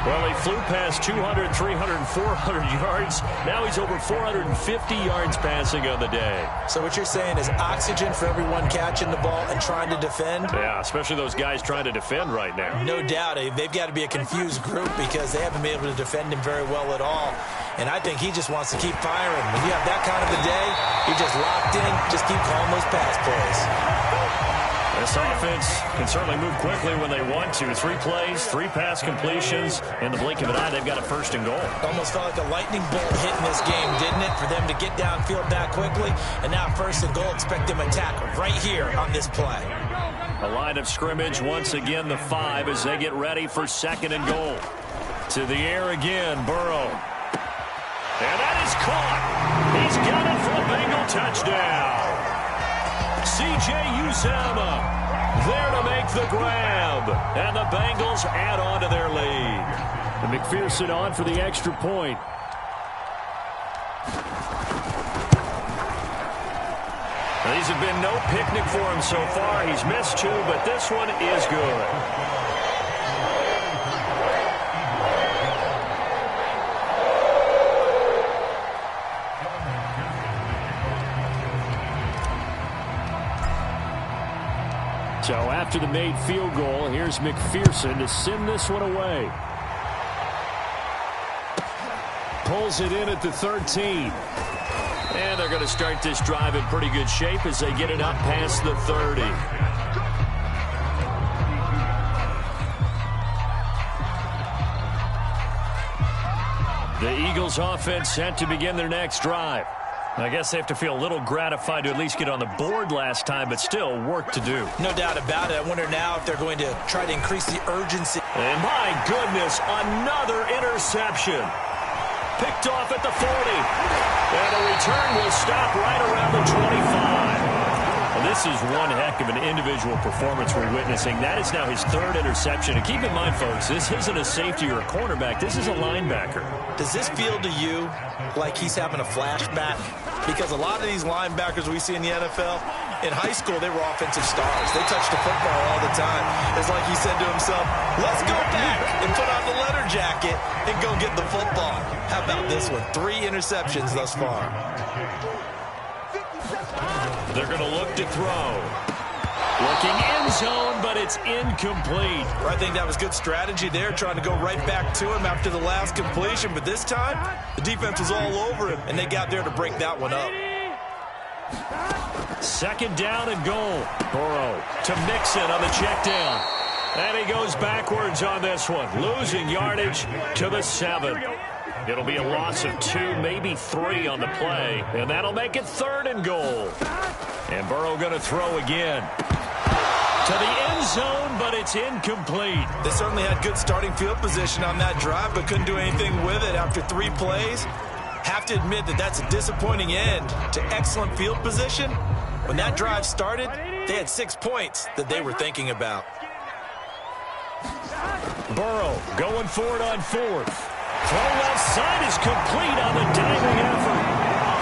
Well, he flew past 200, 300, 400 yards. Now he's over 450 yards passing on the day. So what you're saying is oxygen for everyone catching the ball and trying to defend? Yeah, especially those guys trying to defend right now. No doubt. They've got to be a confused group, because they haven't been able to defend him very well at all. And I think he just wants to keep firing. When you have that kind of a day, you're just locked in. Just keep calling those pass plays. This offense can certainly move quickly when they want to. 3 plays, 3 pass completions. In the blink of an eye, they've got a 1st and goal. Almost felt like a lightning bolt hit in this game, didn't it? For them to get downfield that quickly. And now 1st and goal, expect them to tackle right here on this play. A line of scrimmage, once again the 5 as they get ready for 2nd and goal. To the air again, Burrow. And that is caught. He's got it for a Bengal touchdown. C.J. Uzomah there to make the grab. And the Bengals add on to their lead. And McPherson on for the extra point. These have been no picnic for him so far. He's missed 2, but this one is good. So after the made field goal, here's McPherson to send this one away. Pulls it in at the 13. And they're going to start this drive in pretty good shape as they get it up past the 30. The Eagles offense set to begin their next drive. I guess they have to feel a little gratified to at least get on the board last time, but still work to do. No doubt about it. I wonder now if they're going to try to increase the urgency. And my goodness, another interception. Picked off at the 40. And a return will stop right around the 25. Well, this is one heck of an individual performance we're witnessing. That is now his 3rd interception. And keep in mind, folks, this isn't a safety or a cornerback. This is a linebacker. Does this feel to you like he's having a flashback? Because a lot of these linebackers we see in the NFL, in high school, they were offensive stars. They touched the football all the time. It's like he said to himself, let's go back and put on the letter jacket and go get the football. How about this one? 3 interceptions thus far. They're going to look to throw. Looking end zone, but it's incomplete. I think that was good strategy there, trying to go right back to him after the last completion. But this time, the defense was all over him, and they got there to break that one up. 2nd down and goal. Burrow to Mixon on the check down. And he goes backwards on this one, losing yardage to the 7. It'll be a loss of 2, maybe 3 on the play, and that'll make it 3rd and goal. And Burrow going to throw again. To the end zone, but it's incomplete. They certainly had good starting field position on that drive, but couldn't do anything with it after 3 plays. Have to admit that that's a disappointing end to excellent field position. When that drive started, they had 6 points that they were thinking about. Burrow going for it on 4th. Throw left side is complete on the diving effort.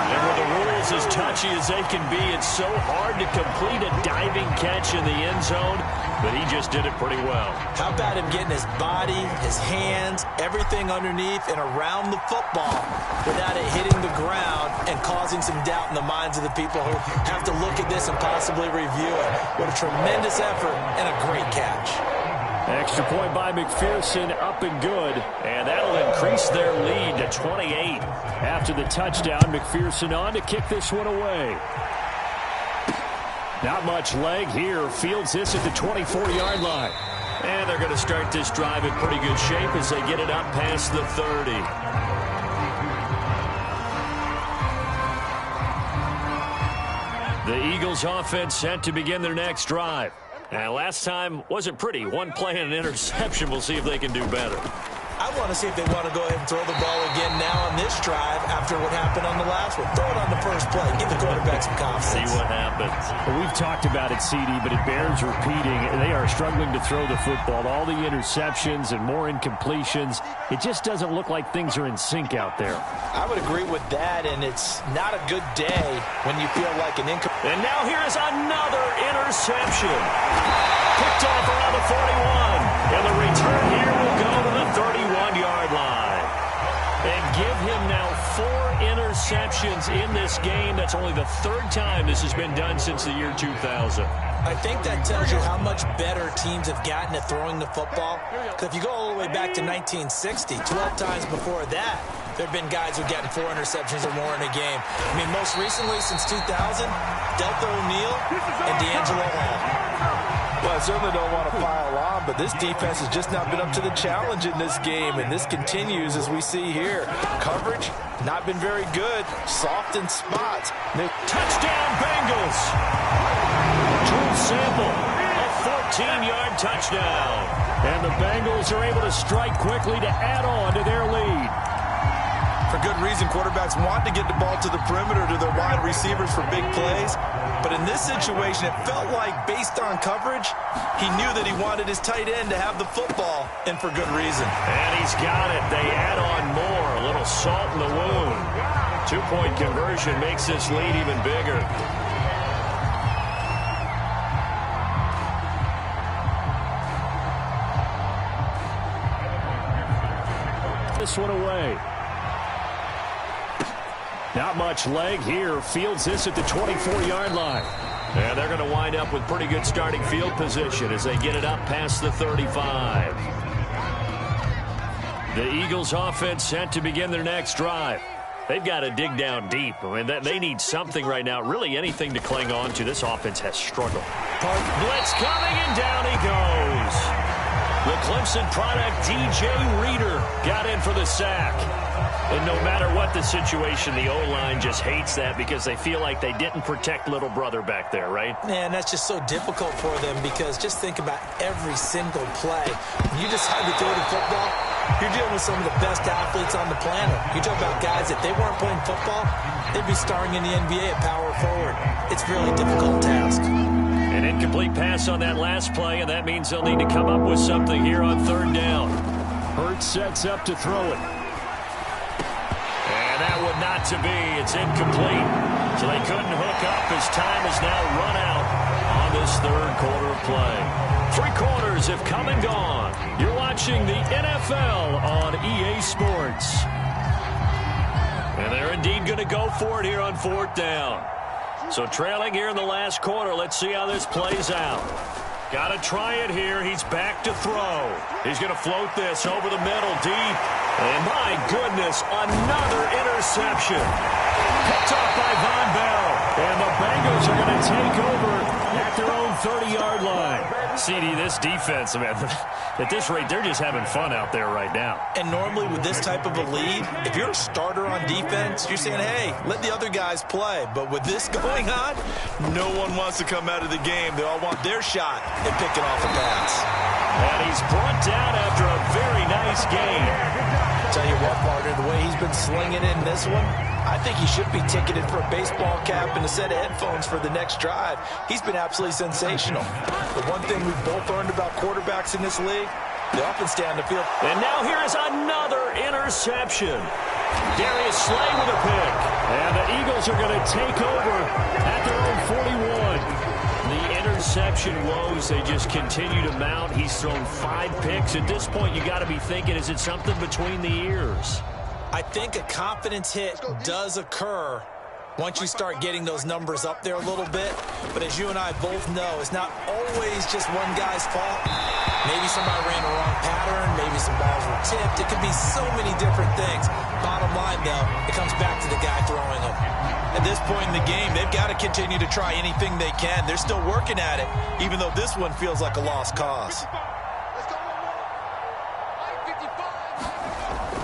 And with the rules as touchy as they can be, it's so hard to complete a diving catch in the end zone, but he just did it pretty well. How about him getting his body, his hands, everything underneath and around the football without it hitting the ground and causing some doubt in the minds of the people who have to look at this and possibly review it. What a tremendous effort and a great catch. Extra point by McPherson, up and good. And that'll increase their lead to 28. After the touchdown, McPherson on to kick this one away. Not much leg here. Fields this at the 24-yard line. And they're going to start this drive in pretty good shape as they get it up past the 30. The Eagles offense set to begin their next drive. Last time wasn't pretty. 1 play and an interception. We'll see if they can do better. I want to see if they want to go ahead and throw the ball again now on this drive after what happened on the last one. Throw it on the first play. Give the quarterback some confidence. See what happens. Well, we've talked about it, CD, but it bears repeating. They are struggling to throw the football. All the interceptions and more incompletions. It just doesn't look like things are in sync out there. I would agree with that, and it's not a good day when you feel like an And now here is another interception. Picked off around the 41. And the return here will go to the 31-yard line. And give him now 4 interceptions in this game. That's only the 3rd time this has been done since the year 2000. I think that tells you how much better teams have gotten at throwing the football. Because if you go all the way back to 1960, 12 times before that, there have been guys who've gotten 4 interceptions or more in a game. I mean, most recently, since 2000, Deltha O'Neal and D'Angelo Hall. Well, I certainly don't want to pile on, but this defense has just not been up to the challenge in this game, and this continues as we see here. Coverage, not been very good. Soft in spots. Touchdown, Bengals! Drew Sample, a 14-yard touchdown. And the Bengals are able to strike quickly to add on to their lead. For good reason, quarterbacks want to get the ball to the perimeter to their wide receivers for big plays. But in this situation, it felt like, based on coverage, he knew that he wanted his tight end to have the football, and for good reason. And he's got it. They add on more. A little salt in the wound. 2-point conversion makes this lead even bigger. this one away. Not much leg here. Fields this at the 24-yard line. And they're going to wind up with pretty good starting field position as they get it up past the 35. The Eagles offense set to begin their next drive. They've got to dig down deep. I mean, they need something right now, really anything to cling on to. This offense has struggled. Blitz coming, and down he goes. The Clemson product, DJ Reader, got in for the sack. And no matter what the situation, the O-line just hates that because they feel like they didn't protect little brother back there, right? Man, that's just so difficult for them because just think about every single play. When you decide to throw the football, you're dealing with some of the best athletes on the planet. You talk about guys, if they weren't playing football, they'd be starring in the NBA at power forward. It's a really difficult task. An incomplete pass on that last play, and that means they'll need to come up with something here on third down. Hurts sets up to throw it. And that would not to be. It's incomplete. So they couldn't hook up as time has now run out on this third quarter of play. 3 quarters have come and gone. You're watching the NFL on EA Sports. And they're indeed going to go for it here on fourth down. So trailing here in the last quarter. Let's see how this plays out. Got to try it here. He's back to throw. He's going to float this over the middle deep. And my goodness, another interception. Picked off by Von Bell. And the Bengals are going to take over at their own 30-yard line. CD, this defense, man, at this rate, they're just having fun out there right now. And normally with this type of a lead, if you're a starter on defense, you're saying, hey, let the other guys play. But with this going on, no one wants to come out of the game. They all want their shot at picking off a pass. And he's brought down after a very nice game. Tell you what, partner, the way he's been slinging it in this one, I think he should be ticketed for a baseball cap and a set of headphones for the next drive. He's been absolutely sensational. The one thing we've both learned about quarterbacks in this league, they often stay on the field. And now here is another interception. Darius Slay with a pick. And the Eagles are going to take over at their own 41. The interception woes, they just continue to mount. He's thrown 5 picks. At this point, you got to be thinking, is it something between the ears? I think a confidence hit does occur once you start getting those numbers up there a little bit. But as you and I both know, it's not always just one guy's fault. Maybe somebody ran the wrong pattern. Maybe some balls were tipped. It could be so many different things. Bottom line, though, it comes back to the guy throwing them. At this point in the game, they've got to continue to try anything they can. They're still working at it, even though this one feels like a lost cause.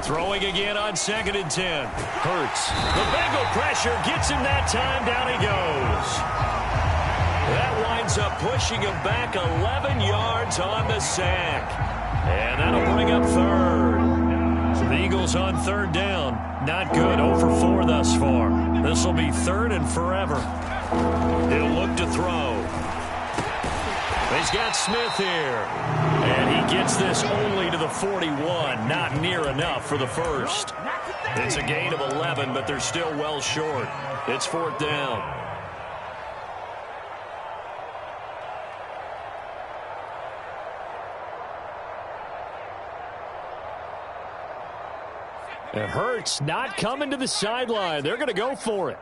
Throwing again on 2nd and 10. Hurts. The Bengal pressure gets him that time. Down he goes. That winds up pushing him back 11 yards on the sack. And that'll bring up third. So the Eagles on third down. Not good. 0 for 4 thus far. This will be 3rd and forever. He'll look to throw. He's got Smith here. And he gets this only to the 41. Not near enough for the first. It's a gain of 11, but they're still well short. It's 4th down. And Hurts not coming to the sideline. They're going to go for it.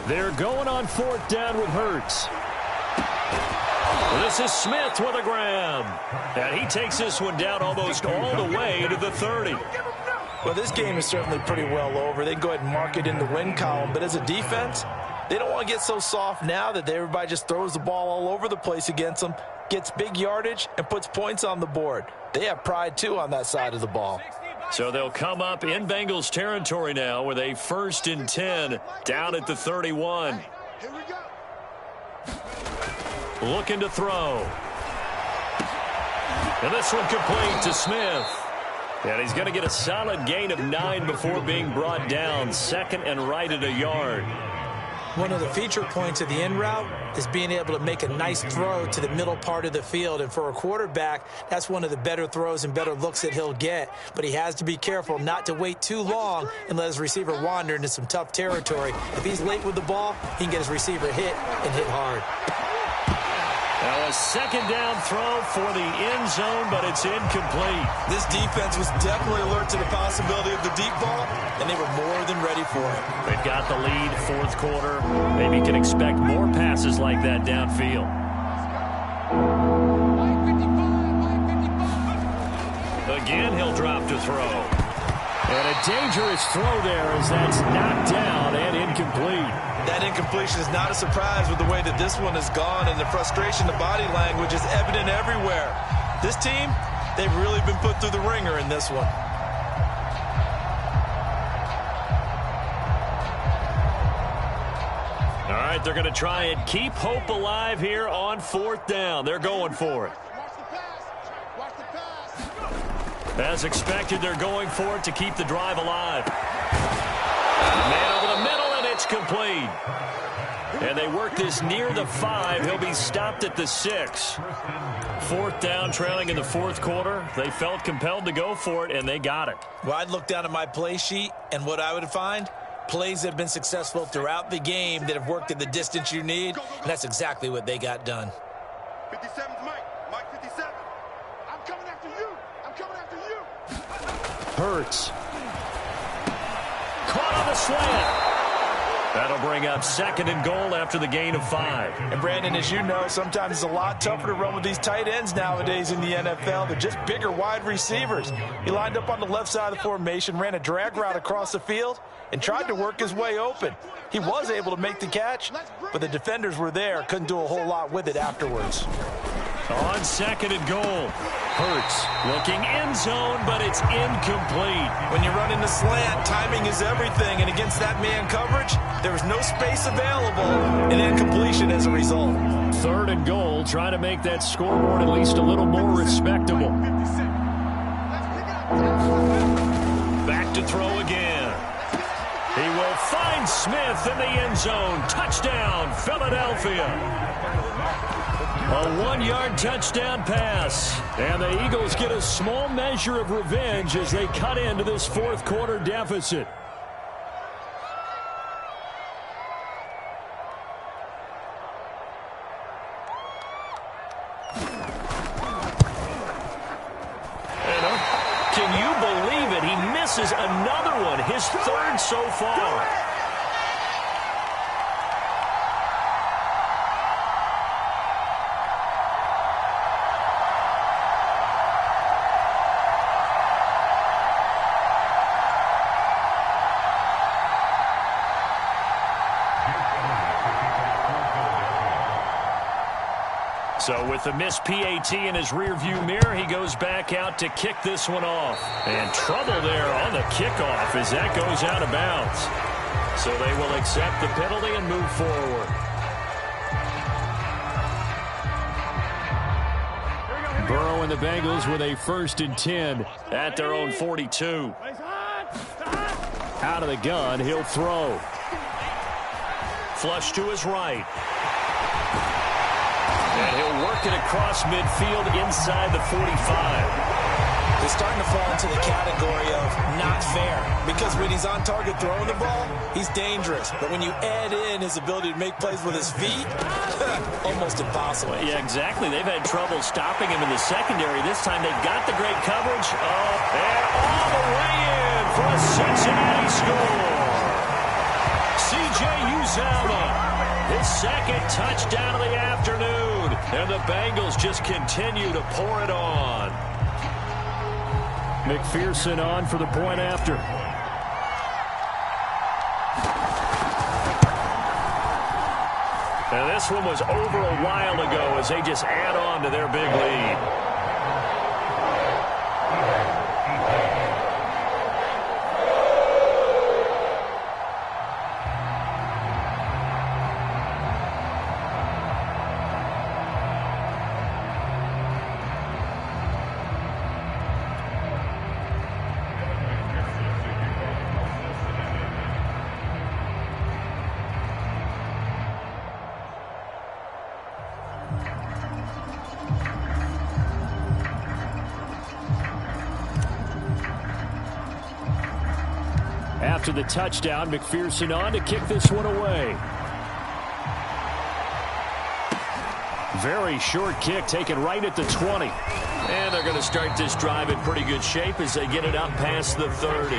They're going on 4th down with Hurts. This is Smith with a grab. And he takes this one down almost all the way to the 30. Well, this game is certainly pretty well over. They can go ahead and mark it in the win column. But as a defense, they don't want to get so soft now that everybody just throws the ball all over the place against them, gets big yardage, and puts points on the board. They have pride, too, on that side of the ball. So they'll come up in Bengals territory now with a 1st and 10 down at the 31. Looking to throw. And this one complete to Smith. And he's going to get a solid gain of 9 before being brought down. 2nd and right at a yard. One of the feature points of the in route is being able to make a nice throw to the middle part of the field. And for a quarterback, that's one of the better throws and better looks that he'll get. But he has to be careful not to wait too long and let his receiver wander into some tough territory. If he's late with the ball, he can get his receiver hit and hit hard. Now a second down throw for the end zone, but it's incomplete. This defense was definitely alert to the possibility of the deep ball, and they were more than ready for it. They've got the lead, fourth quarter. Maybe you can expect more passes like that downfield. Again, he'll drop to throw. And a dangerous throw there as that's knocked down and incomplete. That incompletion is not a surprise with the way that this one has gone, and the frustration, the body language is evident everywhere. This team, they've really been put through the ringer in this one. All right, they're going to try and keep hope alive here on fourth down. They're going for it. As expected, they're going for it to keep the drive alive. Man over the middle, and it's complete. And they work this near the 5. He'll be stopped at the 6. Fourth down, trailing in the fourth quarter. They felt compelled to go for it, and they got it. Well, I'd look down at my play sheet, and what I would find, plays that have been successful throughout the game that have worked at the distance you need, and that's exactly what they got done. 57's Mike. Mike 57. I'm coming after you. I'm coming after you. Hurts. Caught on the slant. That'll bring up second and goal after the gain of 5. And Brandon, as you know, sometimes it's a lot tougher to run with these tight ends nowadays in the NFL. They're just bigger wide receivers. He lined up on the left side of the formation, ran a drag route across the field, and tried to work his way open. He was able to make the catch, but the defenders were there, couldn't do a whole lot with it afterwards. On second and goal. Hurts looking end zone, but it's incomplete. When you're running the slant, timing is everything, and against that man coverage, there was no space available, and incompletion as a result. Third and goal, trying to make that scoreboard at least a little more respectable. Back to throw again. He will find Smith in the end zone. Touchdown, Philadelphia. A 1-yard touchdown pass. And the Eagles get a small measure of revenge as they cut into this fourth quarter deficit. Can you believe it? He misses another one, his third so far. So with the missed PAT in his rearview mirror, he goes back out to kick this one off. And trouble there on the kickoff as that goes out of bounds. So they will accept the penalty and move forward. Burrow and the Bengals with a 1st and 10 at their own 42. Out of the gun, he'll throw. Flush to his right. And he'll work it across midfield inside the 45. They're starting to fall into the category of not fair, because when he's on target throwing the ball, he's dangerous. But when you add in his ability to make plays with his feet, almost impossible. Yeah, exactly. They've had trouble stopping him in the secondary. This time they've got the great coverage. And all the way in for a Cincinnati score. C.J. Uzomah. His second touchdown of the afternoon. And the Bengals just continue to pour it on. McPherson on for the point after. And this one was over a while ago as they just add on to their big lead. After the touchdown, McPherson on to kick this one away. Very short kick taken right at the 20. And they're going to start this drive in pretty good shape as they get it up past the 30.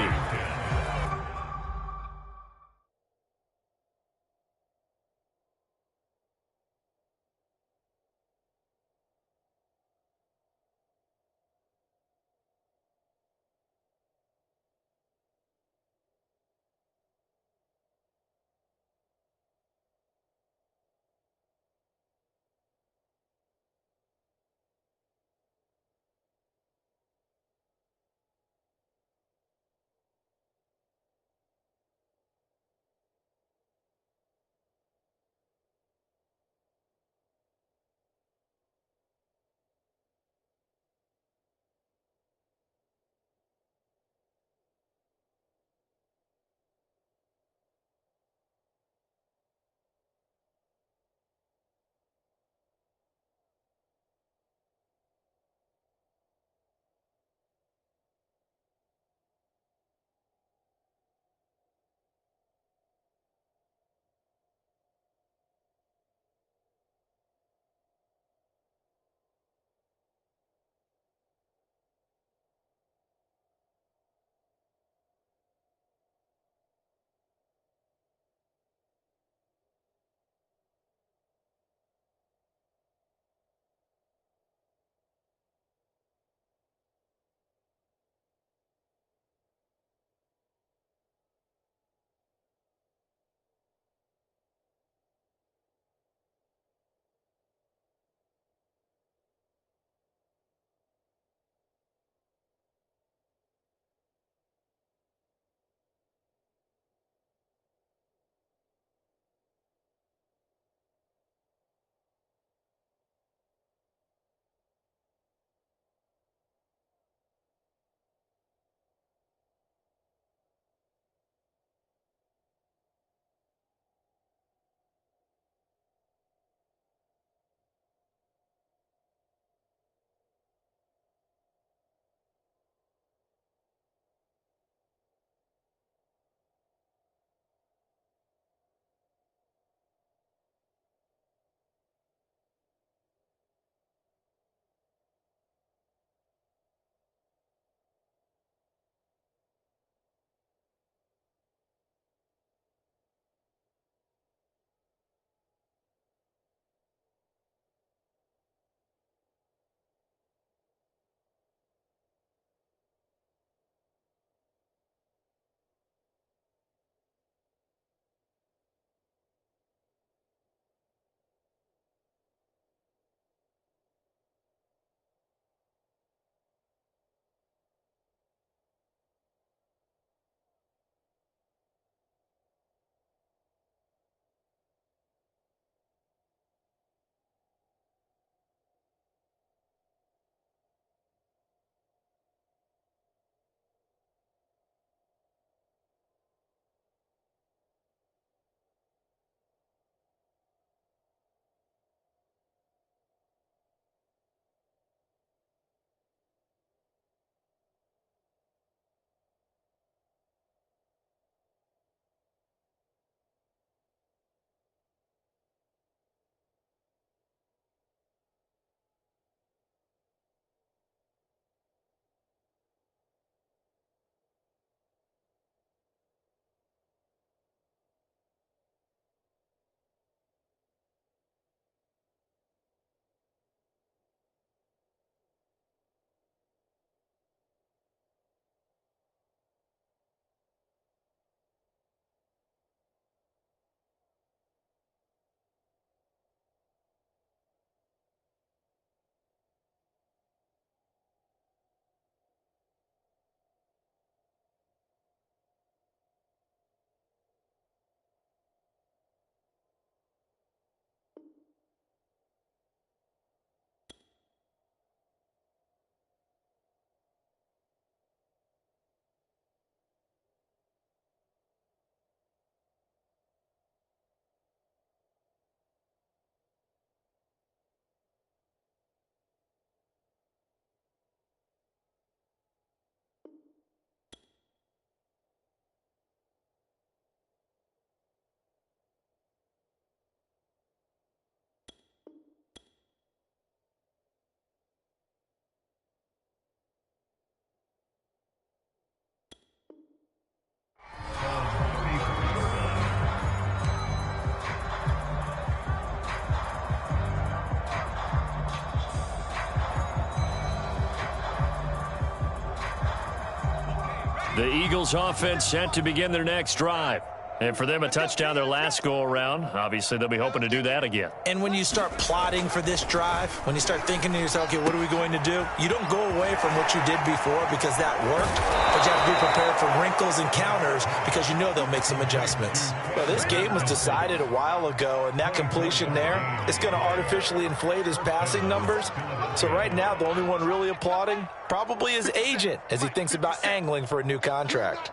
The Eagles offense set to begin their next drive. And for them, a touchdown their last go-around. Obviously, they'll be hoping to do that again. And when you start plotting for this drive, when you start thinking to yourself, okay, what are we going to do? You don't go away from what you did before because that worked, but you have to be prepared for wrinkles and counters because you know they'll make some adjustments. Well, this game was decided a while ago, and that completion there is going to artificially inflate his passing numbers. So right now, the only one really applauding probably his agent as he thinks about angling for a new contract.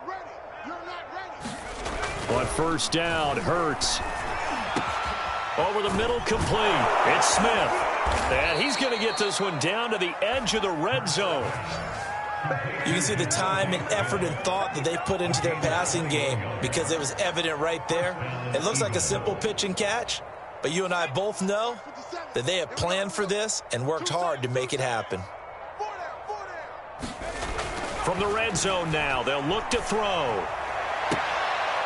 On first down, Hurts. Over the middle, complete. It's Smith. And he's going to get this one down to the edge of the red zone. You can see the time and effort and thought that they put into their passing game because it was evident right there. It looks like a simple pitch and catch, but you and I both know that they have planned for this and worked hard to make it happen. From the red zone now, they'll look to throw.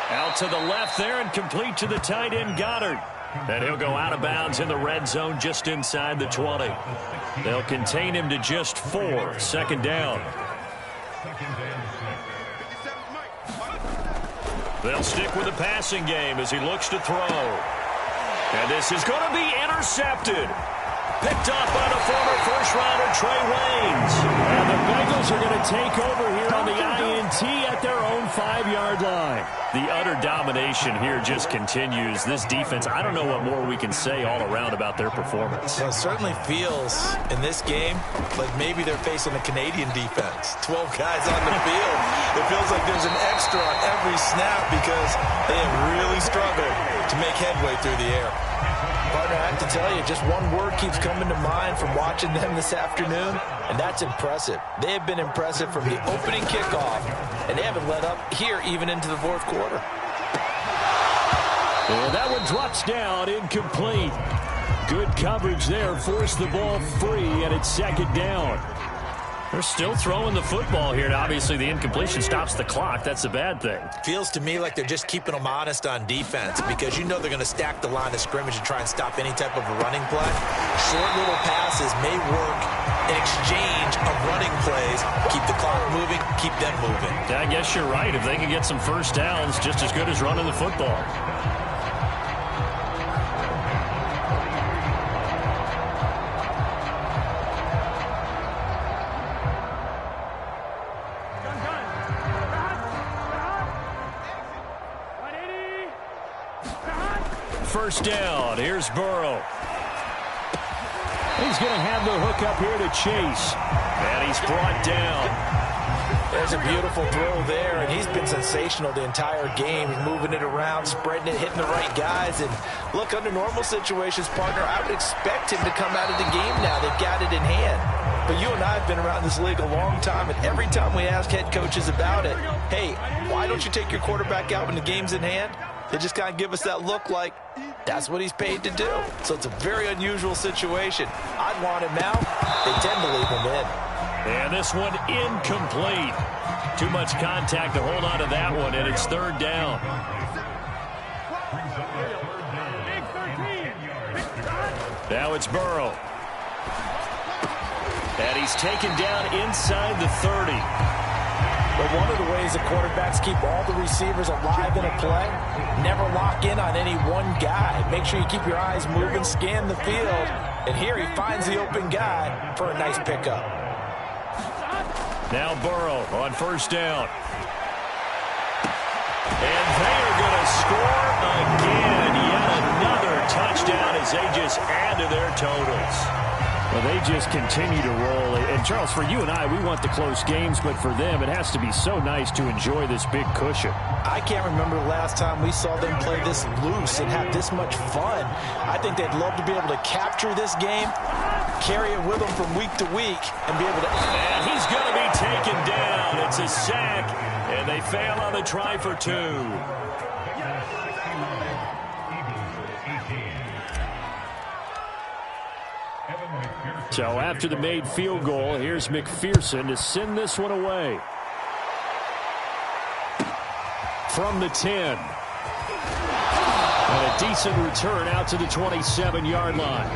Out to the left there and complete to the tight end, Goddard. And he'll go out of bounds in the red zone just inside the 20. They'll contain him to just 4. Second down. They'll stick with the passing game as he looks to throw. And this is going to be intercepted. Picked up by the former first-rounder Trey Waynes. And the Bengals are going to take over here on the INT at their own 5-yard line. The utter domination here just continues. This defense, I don't know what more we can say all around about their performance. Well, it certainly feels in this game like maybe they're facing a Canadian defense. 12 guys on the field. It feels like there's an extra on every snap because they have really struggled to make headway through the air. Partner, I have to tell you, just one word keeps coming to mind from watching them this afternoon, and that's impressive. They have been impressive from the opening kickoff, and they haven't let up here even into the fourth quarter. And that one drops down, incomplete. Good coverage there, forced the ball free, and it's second down. They're still throwing the football here, and obviously the incompletion stops the clock. That's a bad thing. Feels to me like they're just keeping them honest on defense because you know they're going to stack the line of scrimmage and try and stop any type of a running play. Short little passes may work in exchange of running plays. Keep the clock moving, keep them moving. Yeah, I guess you're right. If they can get some first downs, just as good as running the football. First down. Here's Burrow. He's going to have the hook up here to Chase. And he's brought down. There's a beautiful throw there, and he's been sensational the entire game. He's moving it around, spreading it, hitting the right guys. And look, under normal situations, partner, I would expect him to come out of the game now. They've got it in hand. But you and I have been around this league a long time, and every time we ask head coaches about it, hey, why don't you take your quarterback out when the game's in hand? They just kind of give us that look like that's what he's paid to do. So it's a very unusual situation. I'd want him out. They tend to leave him in. And this one incomplete. Too much contact to hold on to that one, and it's third down. Now it's Burrow. And he's taken down inside the 30. But one of the ways the quarterbacks keep all the receivers alive in a play, never lock in on any one guy. Make sure you keep your eyes moving, scan the field, and here he finds the open guy for a nice pickup. Now Burrow on first down. And they are going to score again. Yet another touchdown as they just add to their totals. Well, they just continue to roll. And, Charles, for you and I, we want the close games, but for them, it has to be so nice to enjoy this big cushion. I can't remember the last time we saw them play this loose and have this much fun. I think they'd love to be able to capture this game, carry it with them from week to week, and be able to... And he's going to be taken down. It's a sack, and they fail on the try for 2. So after the made field goal, here's McPherson to send this one away. From the 10. And a decent return out to the 27-yard line.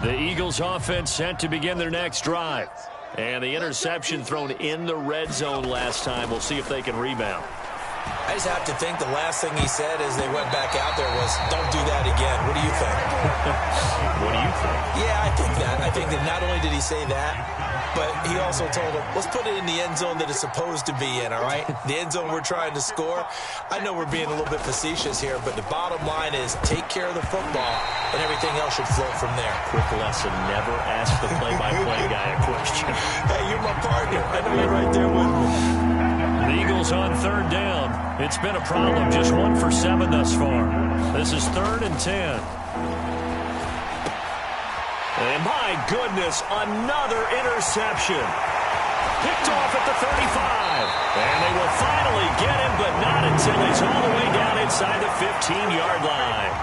The Eagles offense set to begin their next drive. And the interception thrown in the red zone last time. We'll see if they can rebound. I just have to think the last thing he said as they went back out there was, don't do that again. What do you think? What do you think? Yeah, I think that. I think that not only did he say that, but he also told him, let's put it in the end zone that it's supposed to be in, all right? The end zone we're trying to score. I know we're being a little bit facetious here, but the bottom line is take care of the football, and everything else should flow from there. Quick lesson, never ask the play-by-play guy a question. Hey, you're my partner. I know you're right there with me. The Eagles on third down. It's been a problem, just 1 for 7 thus far. This is 3rd and 10. And my goodness, another interception. Picked off at the 35. And they will finally get him, but not until he's all the way down inside the 15-yard line.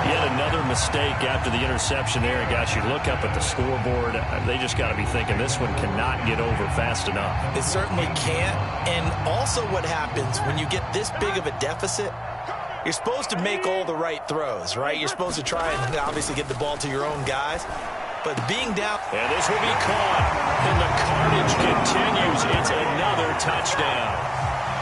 Yet another mistake after the interception there. And gosh, you look up at the scoreboard, they just got to be thinking this one cannot get over fast enough. It certainly can't. And also what happens when you get this big of a deficit, you're supposed to make all the right throws, right? You're supposed to try and obviously get the ball to your own guys. But being down... And this will be caught. And the carnage continues. It's another touchdown.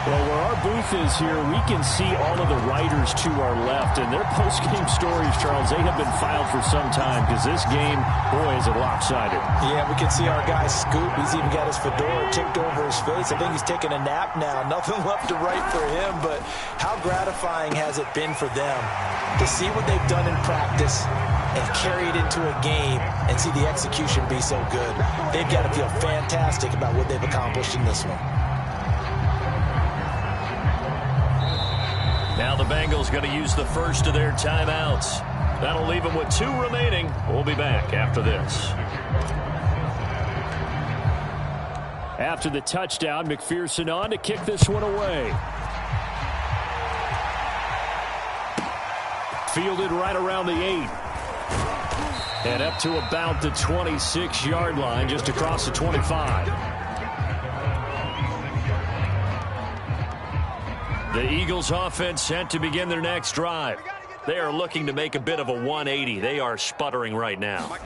Well, where our booth is here, we can see all of the writers to our left. And their post-game stories, Charles, they have been filed for some time because this game, boy, is it lopsided. Yeah, we can see our guy Scoop. He's even got his fedora tipped over his face. I think he's taking a nap now. Nothing left to write for him. But how gratifying has it been for them to see what they've done in practice and carry it into a game and see the execution be so good. They've got to feel fantastic about what they've accomplished in this one. Now the Bengals going to use the first of their timeouts. That'll leave them with 2 remaining. We'll be back after this. After the touchdown, McPherson on to kick this one away. Fielded right around the 8. And up to about the 26-yard line, just across the 25. The Eagles offense set to begin their next drive. They are looking to make a bit of a 180. They are sputtering right now.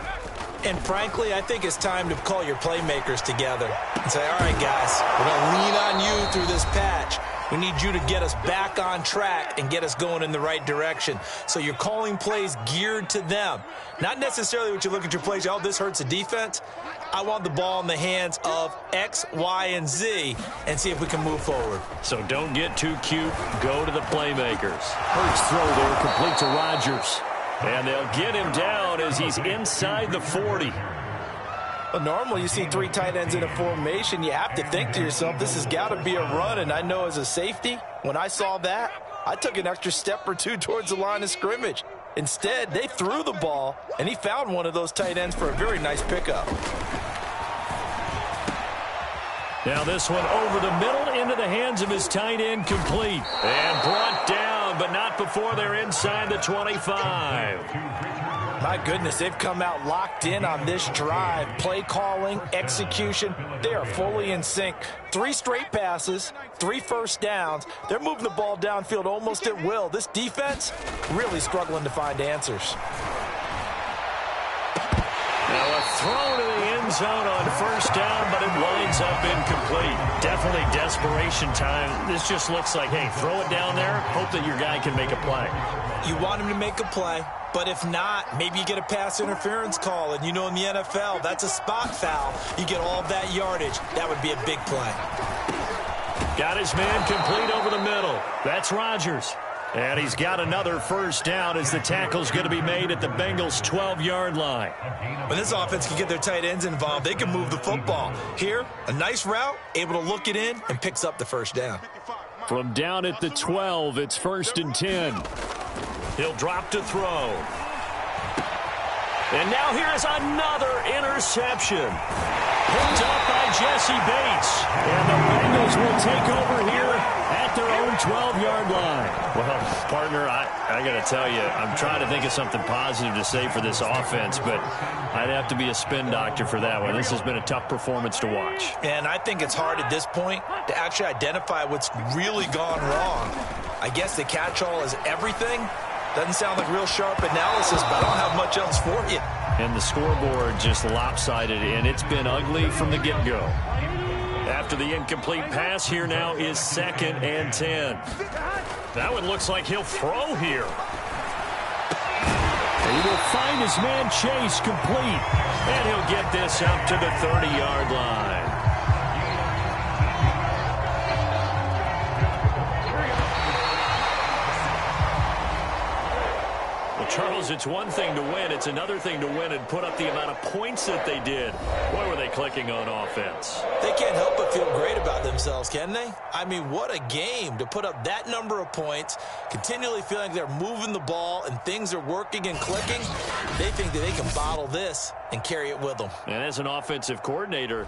And frankly, I think it's time to call your playmakers together and say, all right, guys, we're going to lean on you through this patch. We need you to get us back on track and get us going in the right direction. So you're calling plays geared to them. Not necessarily what you look at your plays, oh, this hurts the defense. I want the ball in the hands of X, Y, and Z and see if we can move forward. So don't get too cute. Go to the playmakers. Hurts throw there, complete to Rodgers. And they'll get him down as he's inside the 40. Well, normally you see 3 tight ends in a formation. You have to think to yourself, this has got to be a run. And I know as a safety, when I saw that, I took an extra step or 2 towards the line of scrimmage. Instead, they threw the ball, and he found one of those tight ends for a very nice pickup. Now this one over the middle into the hands of his tight end, complete. And brought down, but not before they're inside the 25. My goodness, they've come out locked in on this drive. Play calling, execution, they are fully in sync. 3 straight passes, 3 first downs. They're moving the ball downfield almost at will. This defense really struggling to find answers. Now a throw to the end zone on first down, but it winds up incomplete. Definitely desperation time. This just looks like, hey, throw it down there, hope that your guy can make a play. You want him to make a play, but if not, maybe you get a pass interference call, and you know in the NFL, that's a spot foul. You get all of that yardage. That would be a big play. Got his man complete over the middle. That's Rodgers. And he's got another first down as the tackle's going to be made at the Bengals' 12-yard line. When this offense can get their tight ends involved, they can move the football. Here, a nice route, able to look it in, and picks up the first down. From down at the 12, it's 1st and 10. He'll drop to throw. And now here's another interception. Picked up by Jesse Bates. And the Bengals will take over here at their own 12-yard line. Well, partner, I got to tell you, I'm trying to think of something positive to say for this offense, but I'd have to be a spin doctor for that one. This has been a tough performance to watch. And I think it's hard at this point to actually identify what's really gone wrong. I guess the catch-all is everything, Doesn't sound like real sharp analysis, but I don't have much else for you. And the scoreboard just lopsided, and it's been ugly from the get-go. After the incomplete pass, here now is 2nd and 10. That one looks like he'll throw here. He will find his man Chase complete, and he'll get this out to the 30-yard line. Charles, it's one thing to win. It's another thing to win and put up the amount of points that they did. Boy, were they clicking on offense. They can't help but feel great about themselves, can they? I mean, what a game to put up that number of points, continually feeling like they're moving the ball and things are working and clicking. They think that they can bottle this and carry it with them. And as an offensive coordinator,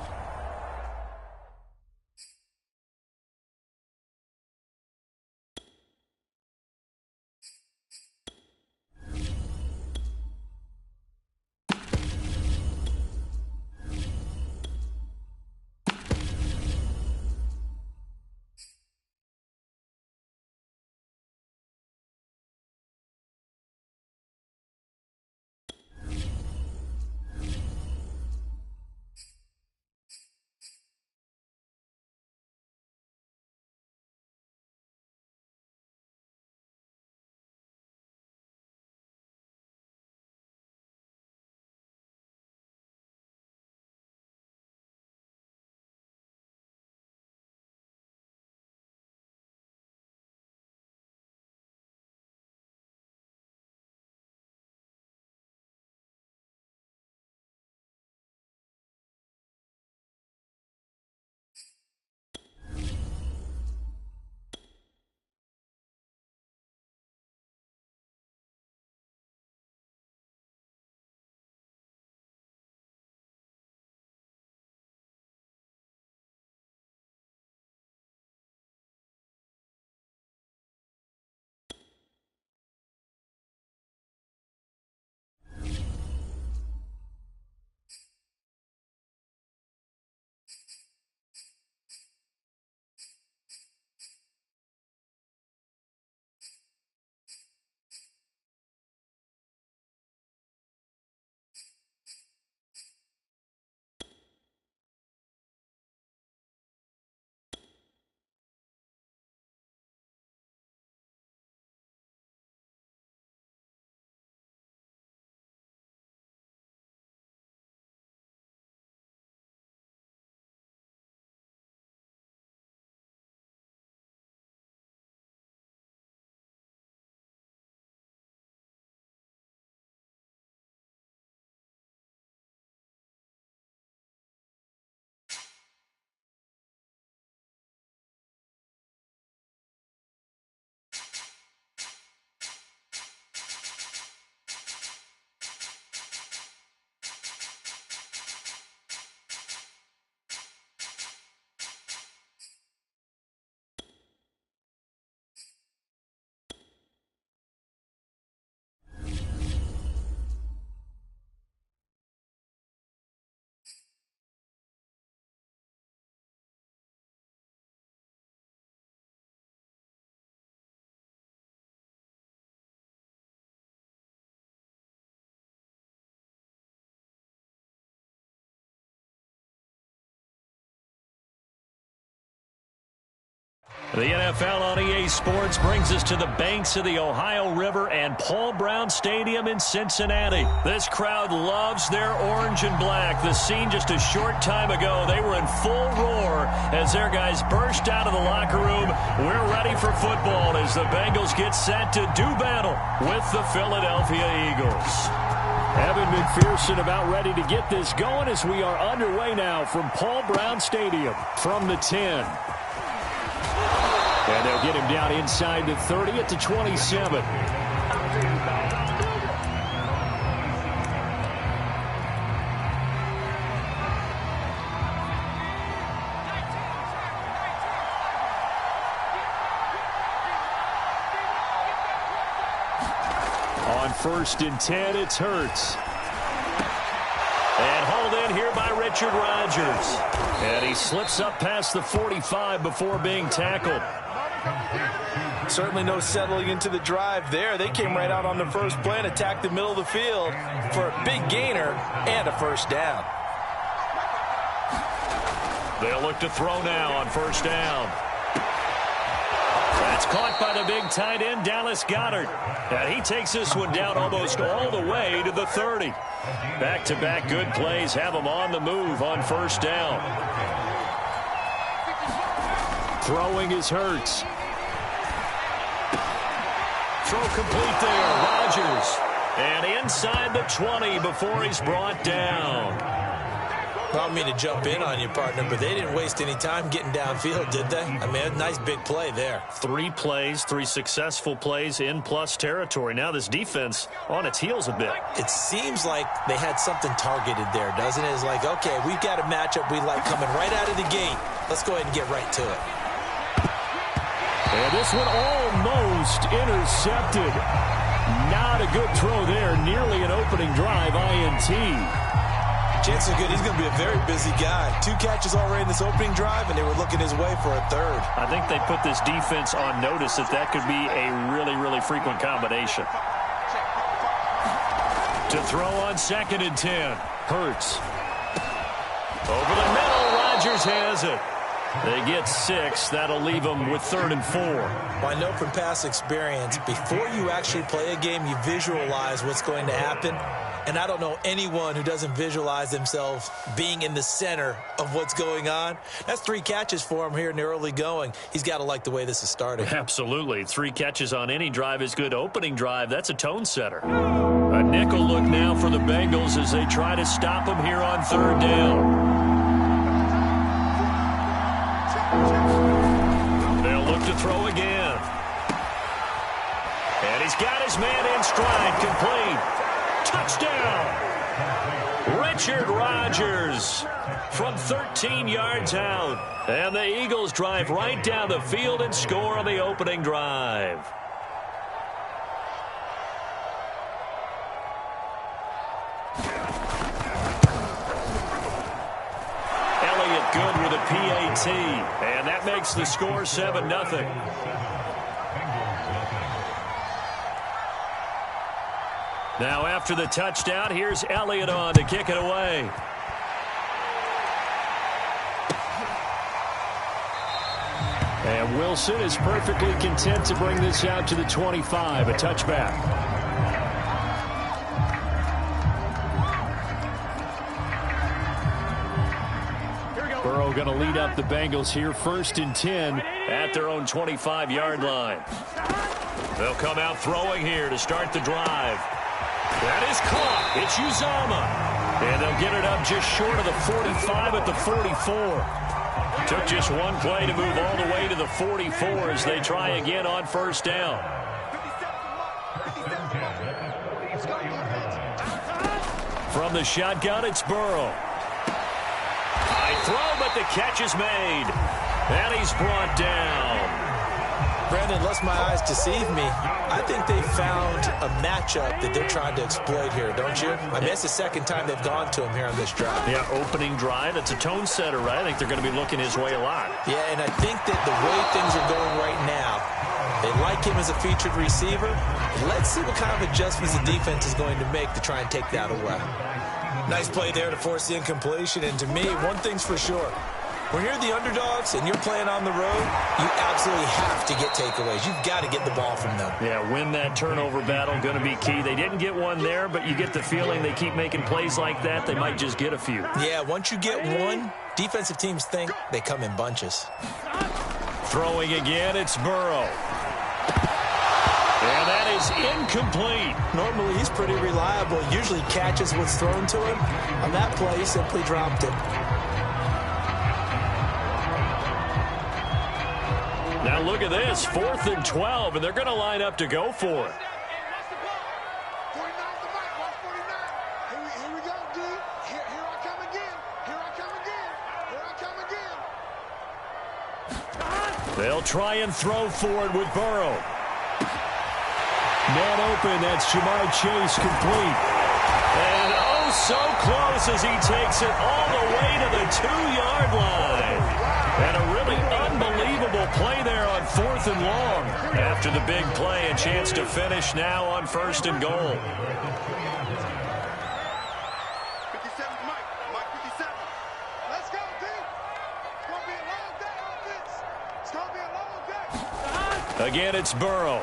the NFL on EA Sports brings us to the banks of the Ohio River and Paul Brown Stadium in Cincinnati. This crowd loves their orange and black. The scene just a short time ago, they were in full roar as their guys burst out of the locker room. We're ready for football as the Bengals get set to do battle with the Philadelphia Eagles. Evan McPherson about ready to get this going as we are underway now from Paul Brown Stadium from the 10. And they'll get him down inside the 30 at the 27. On 1st and 10, it's Hurts. And hauled in here by Richard Rodgers. And he slips up past the 45 before being tackled. Certainly no settling into the drive there. They came right out on the first play and attacked the middle of the field for a big gainer and a first down. They'll look to throw now on first down. That's caught by the big tight end, Dallas Goedert. And he takes this one down almost all the way to the 30. Back-to-back good plays have him on the move on first down. Throwing is Hurts. Throw complete there, Rodgers. And inside the 20 before he's brought down. I don't mean to jump in on you, partner, but they didn't waste any time getting downfield, did they? I mean, a nice big play there. 3 plays, 3 successful plays in plus territory. Now this defense on its heels a bit. It seems like they had something targeted there, doesn't it? It's like, okay, we've got a matchup we like coming right out of the gate. Let's go ahead and get right to it. And this one almost intercepted. Not a good throw there. Nearly an opening drive INT. Chances are good he's going to be a very busy guy. 2 catches already in this opening drive, and they were looking his way for a third. I think they put this defense on notice that could be a really, really frequent combination. To throw on 2nd and 10. Hurts. Over the middle, Rodgers has it. They get 6. That'll leave them with 3rd and 4. Well, I know from past experience, before you actually play a game, you visualize what's going to happen. And I don't know anyone who doesn't visualize themselves being in the center of what's going on. That's 3 catches for him here in the early going. He's got to like the way this is starting. Absolutely. 3 catches on any drive is good. Opening drive, that's a tone setter. A nickel look now for the Bengals as they try to stop him here on 3rd down. They'll look to throw again. And he's got his man in stride, complete. Touchdown! Richard Rodgers from 13 yards out. And the Eagles drive right down the field and score on the opening drive. Elliott good with a PAT. And that makes the score 7-0. Now after the touchdown, here's Elliott on to kick it away. And Wilson is perfectly content to bring this out to the 25, a touchback. Burrow going to lead up the Bengals here, 1st and 10 at their own 25-yard line. They'll come out throwing here to start the drive. That is caught. It's Uzomah. And they'll get it up just short of the 45 at the 44. Took just one play to move all the way to the 44 as they try again on first down. From the shotgun, it's Burrow. High throw, but the catch is made. And he's brought down. Brandon, lest my eyes deceive me, I think they found a matchup that they're trying to exploit here, don't you? I mean, it's the 2nd time they've gone to him here on this drive. Yeah, opening drive. It's a tone setter, right? I think they're going to be looking his way a lot. Yeah, and I think that the way things are going right now, they like him as a featured receiver. Let's see what kind of adjustments the defense is going to make to try and take that away. Nice play there to force the incompletion. And to me, one thing's for sure. When you're the underdogs and you're playing on the road, you absolutely have to get takeaways. You've got to get the ball from them. Yeah, win that turnover battle, going to be key. They didn't get one there, but you get the feeling they keep making plays like that, they might just get a few. Yeah, once you get one, defensive teams think they come in bunches. Throwing again, it's Burrow. And that is incomplete. Normally, he's pretty reliable. Usually catches what's thrown to him. On that play, he simply dropped it. Now look at this, 4th and 12, and they're going to line up to go for it. 49 the mic, 149. Here we go, D. Here I come again. Here I come again. Here I come again. They'll try and throw for it with Burrow. Man open, that's Ja'Marr Chase, complete. And oh, so close as he takes it all the way to the 2-yard line. And a really unbelievable play there on 4th and long. After the big play, a chance to finish now on 1st and goal. 57, Mike 57. Let's go, D. It's going to be a long day on this. It's going to be a long day. Again, it's Burrow.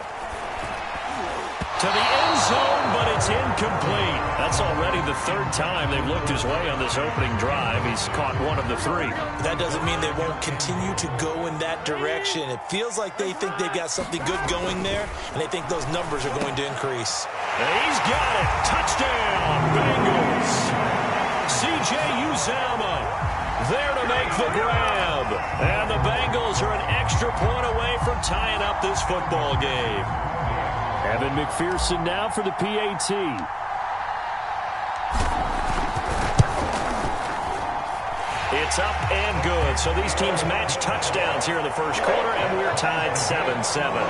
To the end zone, but it's incomplete. That's already the 3rd time they've looked his way on this opening drive. He's caught one of the 3. That doesn't mean they won't continue to go in that direction. It feels like they think they've got something good going there, and they think those numbers are going to increase. And he's got it. Touchdown, Bengals. C.J. Uzomah there to make the grab. And the Bengals are an extra point away from tying up this football game. Evan McPherson now for the PAT. It's up and good. So these teams match touchdowns here in the first quarter, and we're tied 7-7.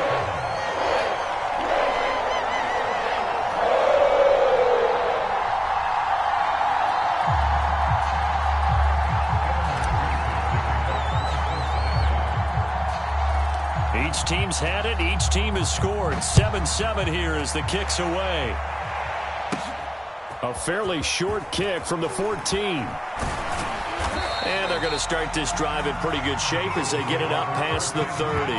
Each team's had it. Each team has scored. 7-7 here as the kick's away. A fairly short kick from the 14. And they're going to start this drive in pretty good shape as they get it up past the 30.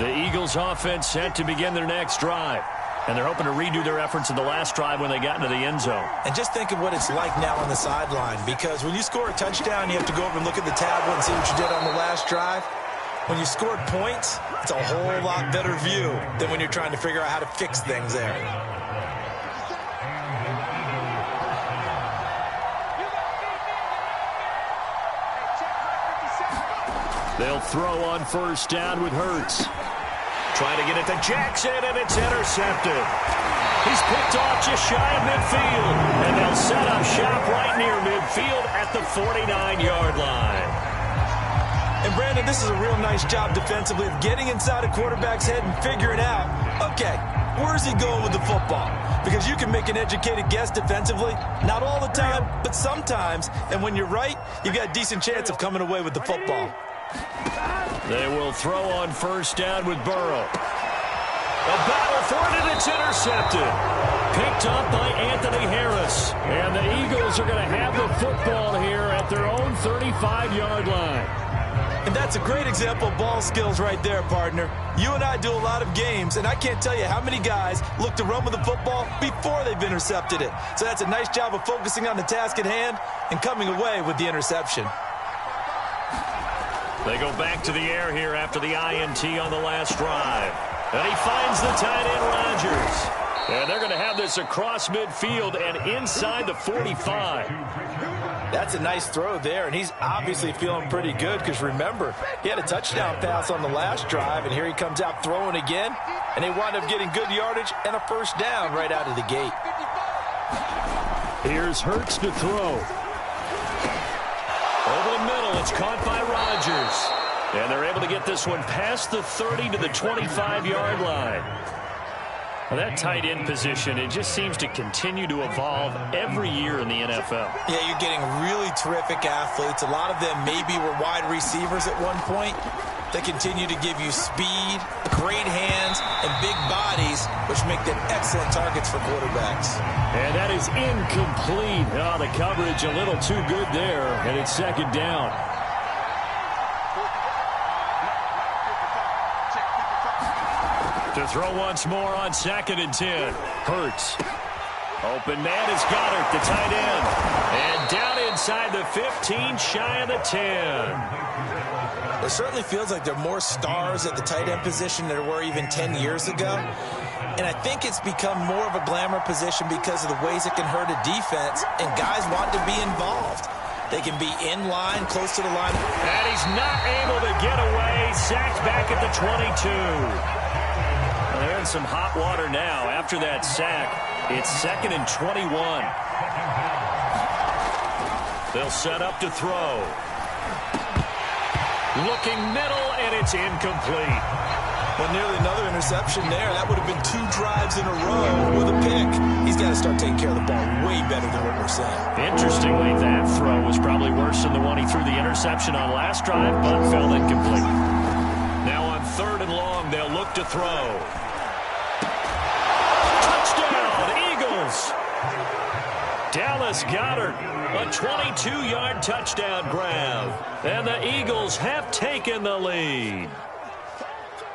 The Eagles offense set to begin their next drive. And they're hoping to redo their efforts in the last drive when they got into the end zone. And just think of what it's like now on the sideline, because when you score a touchdown, you have to go over and look at the tablet and see what you did on the last drive. When you scored points, it's a whole lot better view than when you're trying to figure out how to fix things there. They'll throw on 1st down with Hurts. Trying to get it to Jackson, and it's intercepted. He's picked off just shy of midfield, and they'll set up shop right near midfield at the 49-yard line. And, Brandon, this is a real nice job defensively of getting inside a quarterback's head and figuring out, okay, where's he going with the football? Because you can make an educated guess defensively, not all the time, but sometimes. And when you're right, you've got a decent chance of coming away with the football. They will throw on 1st down with Burrow. A battle for it, and it's intercepted. Picked up by Anthony Harris. And the Eagles are going to have the football here at their own 35-yard line. And that's a great example of ball skills right there, partner. You and I do a lot of games, and I can't tell you how many guys look to run with the football before they've intercepted it. So that's a nice job of focusing on the task at hand and coming away with the interception. They go back to the air here after the INT on the last drive. And he finds the tight end, Rodgers. And they're going to have this across midfield and inside the 45. That's a nice throw there, and he's obviously feeling pretty good because, remember, he had a touchdown pass on the last drive, and here he comes out throwing again, and they wind up getting good yardage and a 1st down right out of the gate. Here's Hurts to throw. Over the middle, it's caught by Rodgers. And they're able to get this one past the 30 to the 25-yard line. Well, that tight end position, it just seems to continue to evolve every year in the NFL. Yeah, you're getting really terrific athletes. A lot of them maybe were wide receivers at one point. They continue to give you speed, great hands, and big bodies, which make them excellent targets for quarterbacks. And that is incomplete. Oh, the coverage a little too good there, and it's 2nd down. To throw once more on 2nd and 10. Hurts. Open man is Goddard, the tight end. And down inside the 15, shy of the 10. It certainly feels like there are more stars at the tight end position than there were even 10 years ago. And I think it's become more of a glamour position because of the ways it can hurt a defense, and guys want to be involved. They can be in line, close to the line. And he's not able to get away. Sacked back at the 22. They're in some hot water now. After that sack, it's 2nd and 21. They'll set up to throw. Looking middle, and it's incomplete. Well, nearly another interception there. That would have been 2 drives in a row with a pick. He's got to start taking care of the ball way better than what we're saying. Interestingly, that throw was probably worse than the one he threw the interception on last drive, but fell incomplete. Now on 3rd and long, they'll look to throw. Touchdown, Eagles! Dallas Goedert, a 22-yard touchdown grab. And the Eagles have taken the lead.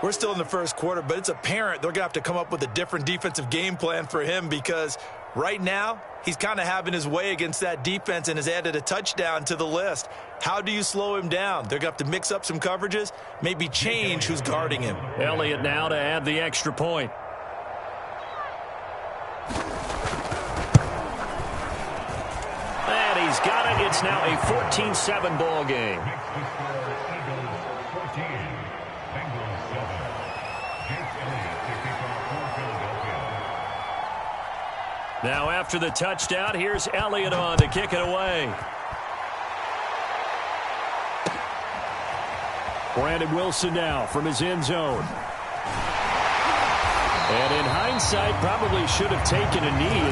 We're still in the first quarter, but it's apparent they're going to have to come up with a different defensive game plan for him because right now he's kind of having his way against that defense and has added a touchdown to the list. How do you slow him down? They're going to have to mix up some coverages, maybe change who's guarding him. Elliott now to add the extra point. And he's got it. It's now a 14-7 ball game. Now after the touchdown, here's Elliott on to kick it away. Brandon Wilson now from his end zone. And in hindsight, probably should have taken a knee.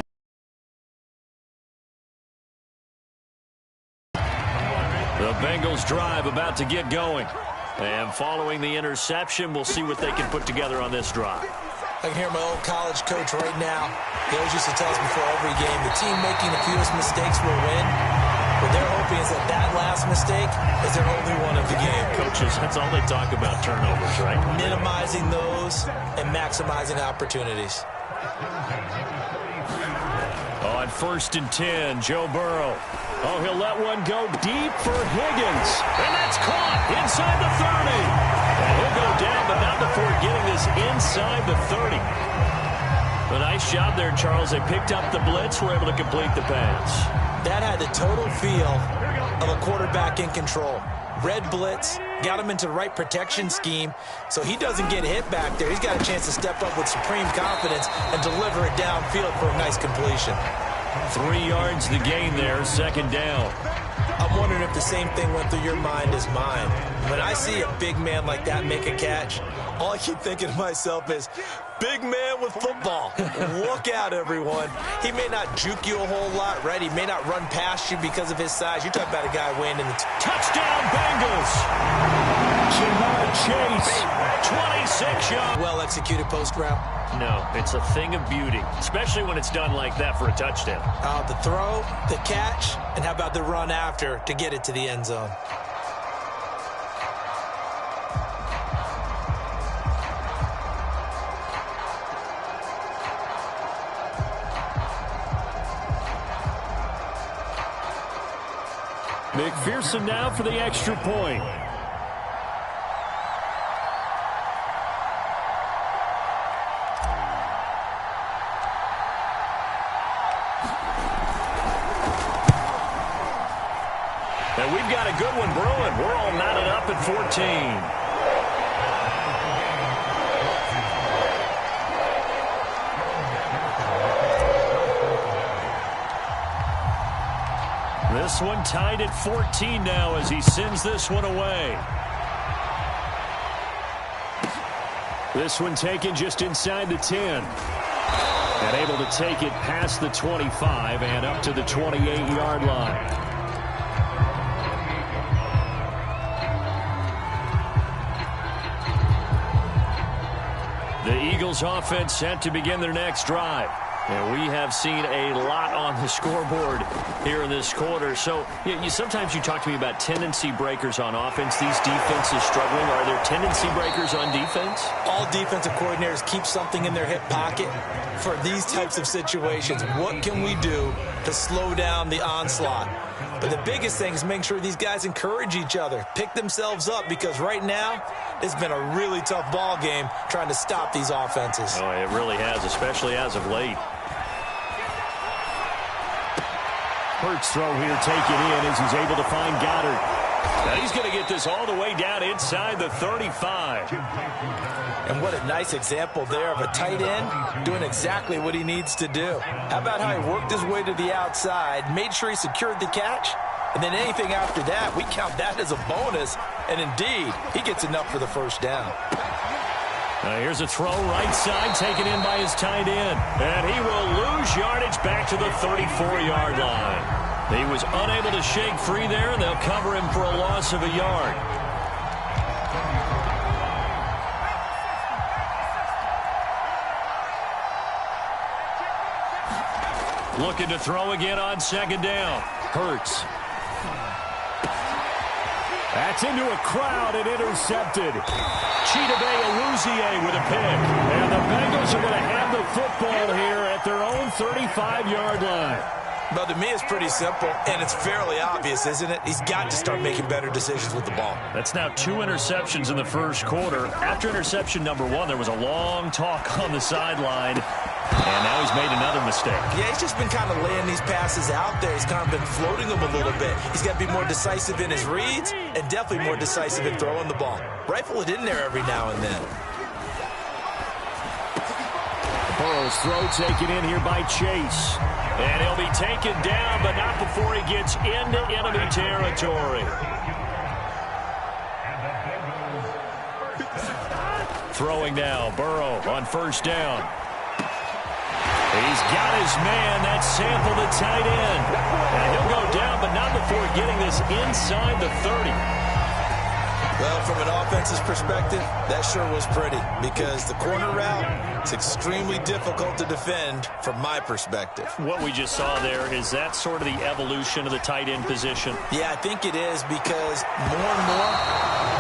The Bengals drive about to get going. And following the interception, we'll see what they can put together on this drive. I can hear my old college coach right now. He always used to tell us before every game, the team making the fewest mistakes will win. What they're hoping is that last mistake is their only one of the game. Coaches, that's all they talk about, turnovers, right? Minimizing those and maximizing opportunities. On 1st and 10, Joe Burrow. Oh, he'll let one go deep for Higgins. And that's caught inside the 30. And he'll go down, but not before getting this inside the 30. A nice job there, Charles. They picked up the blitz, were able to complete the pass. That had the total feel of a quarterback in control. Red blitz, got him into the right protection scheme, so he doesn't get hit back there. He's got a chance to step up with supreme confidence and deliver it downfield for a nice completion. 3 yards the gain there, 2nd down. I'm wondering if the same thing went through your mind as mine. When I see a big man like that make a catch, all I keep thinking to myself is, big man with football. Look out, everyone. He may not juke you a whole lot, right? He may not run past you because of his size. You're talking about a guy weighing in the... Touchdown, Bengals! Jamar Chase, 26 yards. Well-executed post route. No, it's a thing of beauty, especially when it's done like that for a touchdown. The throw, the catch, and how about the run after to get it to the end zone? McPherson now for the extra point. And we've got a good one brewing. We're all knotted up at 14. This one tied at 14 now as he sends this one away. This one taken just inside the 10. And able to take it past the 25 and up to the 28-yard line. The Eagles offense set to begin their next drive. And we have seen a lot on the scoreboard here in this quarter. So sometimes you talk to me about tendency breakers on offense. These defenses struggling. Are there tendency breakers on defense? All defensive coordinators keep something in their hip pocket for these types of situations. What can we do to slow down the onslaught? But the biggest thing is making sure these guys encourage each other, pick themselves up, because right now it's been a really tough ball game trying to stop these offenses. Oh, it really has, especially as of late. Hurts throw here taken in as he's able to find Goedert. Now he's going to get this all the way down inside the 35. And what a nice example there of a tight end doing exactly what he needs to do. How about how he worked his way to the outside, made sure he secured the catch, and then anything after that, we count that as a bonus. And indeed, he gets enough for the first down. Here's a throw right side taken in by his tight end. And he will lose yardage back to the 34-yard line. He was unable to shake free there, and they'll cover him for a loss of a yard. Looking to throw again on second down. Hurts. That's into a crowd and intercepted. Chidobe Awuzie with a pick. And the Bengals are going to have the football here at their own 35-yard line. Well, to me, it's pretty simple, and it's fairly obvious, isn't it? He's got to start making better decisions with the ball. That's now 2 interceptions in the first quarter. After interception number 1, there was a long talk on the sideline, and now he's made another mistake. Yeah, he's just been kind of laying these passes out there. He's kind of been floating them a little bit. He's got to be more decisive in his reads and definitely more decisive in throwing the ball. Rifle it in there every now and then. Burrow's throw taken in here by Chase. And he'll be taken down, but not before he gets into enemy territory. Throwing now, Burrow on first down. He's got his man. That's Sample, the tight end. And he'll go down, but not before getting this inside the 30. Well, from an offense's perspective, that sure was pretty because the corner route is extremely difficult to defend from my perspective. What we just saw there, is that sort of the evolution of the tight end position? Yeah, I think it is because more and more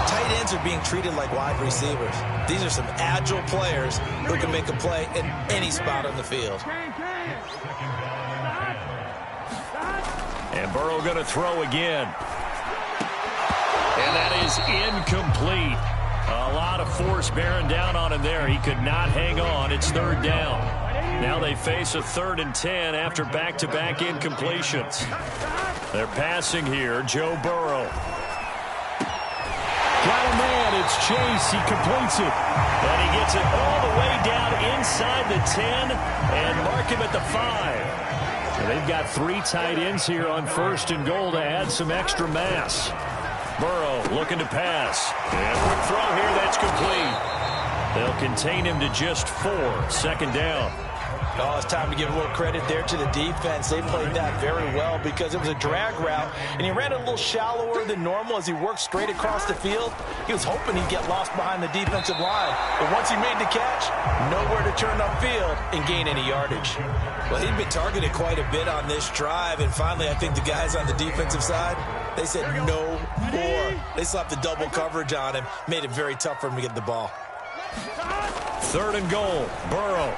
tight ends are being treated like wide receivers. These are some agile players who can make a play in any spot on the field. And Burrow going to throw again. And that is incomplete. A lot of force bearing down on him there. He could not hang on. It's third down. Now they face a 3rd and 10 after back-to-back incompletions. They're passing here. Joe Burrow. Got a man. It's Chase. He completes it. And he gets it all the way down inside the 10 and mark him at the 5. And they've got 3 tight ends here on 1st and goal to add some extra mass. Burrow looking to pass. And quick throw here, that's complete. They'll contain him to just 4. 2nd down. Oh, it's time to give a little credit there to the defense. They played that very well because it was a drag route, and he ran a little shallower than normal as he worked straight across the field. He was hoping he'd get lost behind the defensive line. But once he made the catch, nowhere to turn upfield and gain any yardage. Well, he'd been targeted quite a bit on this drive, and finally I think the guys on the defensive side, they said no more. They slapped the double coverage on him, made it very tough for him to get the ball. 3rd and goal, Burrow.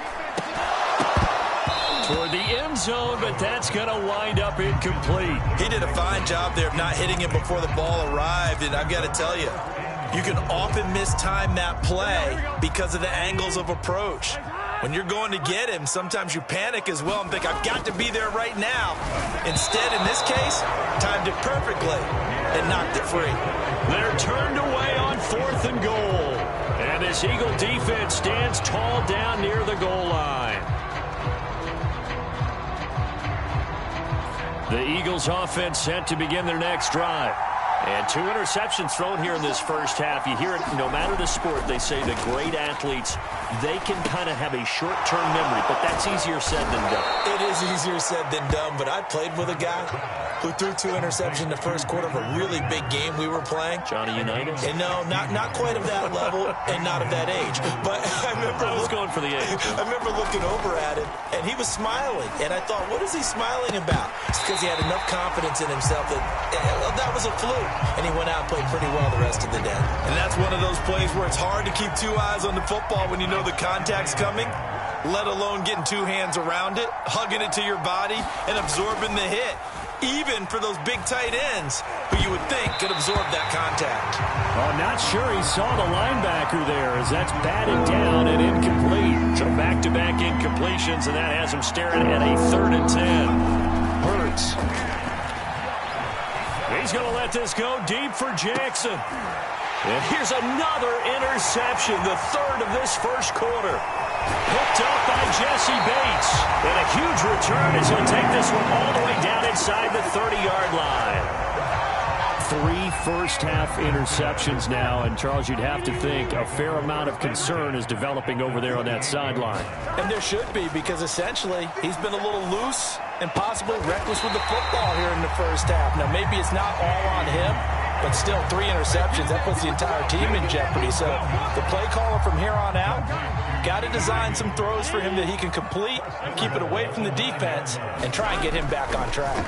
Toward the end zone, but that's going to wind up incomplete. He did a fine job there of not hitting him before the ball arrived, and I've got to tell you, you can often mistime that play because of the angles of approach. When you're going to get him, sometimes you panic as well and think, I've got to be there right now. Instead, in this case, timed it perfectly and knocked it free. They're turned away on 4th and goal. And this Eagle defense stands tall down near the goal line. The Eagles offense set to begin their next drive. And 2 interceptions thrown here in this first half. You hear it, no matter the sport, they say the great athletes, they can kind of have a short-term memory, but that's easier said than done. It is easier said than done, but I played with a guy who threw 2 interceptions in the first quarter of a really big game we were playing. Johnny Unitas? And no, not quite of that level and not of that age. But I was going for the age. I remember looking over at him, and he was smiling. And I thought, what is he smiling about? It's because he had enough confidence in himself that was a fluke. And he went out and played pretty well the rest of the day. And that's one of those plays where it's hard to keep 2 eyes on the football when you know the contact's coming, let alone getting 2 hands around it, hugging it to your body, and absorbing the hit. Even for those big tight ends who you would think could absorb that contact. Oh, not sure he saw the linebacker there as that's batted down and incomplete. So back-to-back incompletions, and that has him staring at a 3rd and 10. Hurts. He's going to let this go deep for Jackson. And here's another interception, the 3rd of this first quarter. Picked up by Jesse Bates. And a huge return as he'll take this one all the way down inside the 30-yard line. 3 first-half interceptions now, and Charles, you'd have to think a fair amount of concern is developing over there on that sideline. And there should be, because essentially he's been a little loose and possibly reckless with the football here in the first half. Now, maybe it's not all on him, but still 3 interceptions. That puts the entire team in jeopardy. So the play caller from here on out got to design some throws for him that he can complete, keep it away from the defense, and try and get him back on track.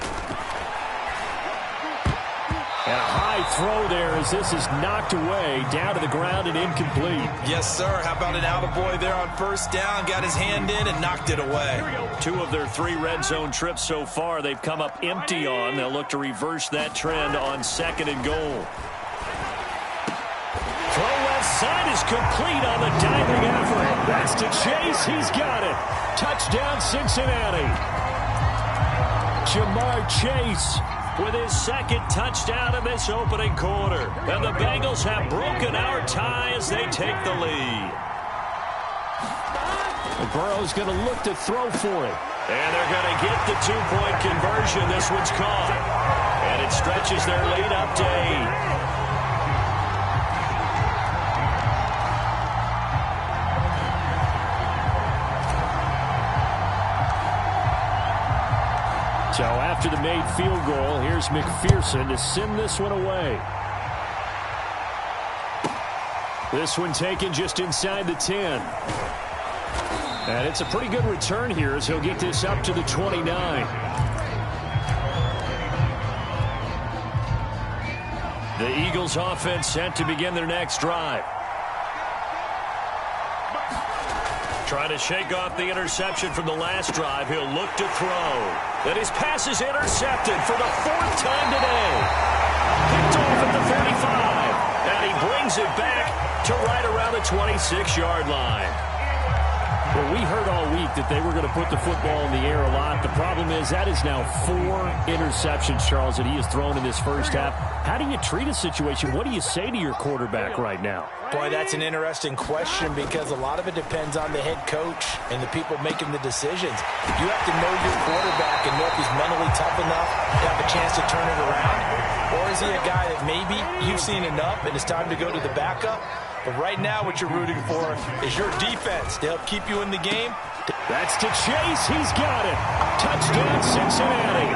And a high throw there as this is knocked away, down to the ground and incomplete. Yes, sir. How about an attaboy there on first down? Got his hand in and knocked it away. 2 of their 3 red zone trips so far they've come up empty on. They'll look to reverse that trend on 2nd and goal. Throw left side is complete on the diving effort. That's to Chase. He's got it. Touchdown, Cincinnati. Jamar Chase with his 2nd touchdown in this opening quarter. And the Bengals have broken our tie as they take the lead. Burrow's going to look to throw for it. And they're going to get the 2-point conversion. This one's caught. And it stretches their lead up to 8. So after the made field goal, here's McPherson to send this one away. This one taken just inside the 10. And it's a pretty good return here as he'll get this up to the 29. The Eagles offense set to begin their next drive. Trying to shake off the interception from the last drive. He'll look to throw. And his pass is intercepted for the 4th time today. Picked off at the 35. And he brings it back to right around the 26-yard line. Well, we heard all week that they were going to put the football in the air a lot. The problem is that is now 4 interceptions, Charles, that he has thrown in this first half. How do you treat a situation? What do you say to your quarterback right now? Boy, that's an interesting question because a lot of it depends on the head coach and the people making the decisions. You have to know your quarterback and know if he's mentally tough enough to have a chance to turn it around. Or is he a guy that maybe you've seen enough and it's time to go to the backup? But right now what you're rooting for is your defense to help keep you in the game. That's to Chase. He's got it. Touchdown, Cincinnati.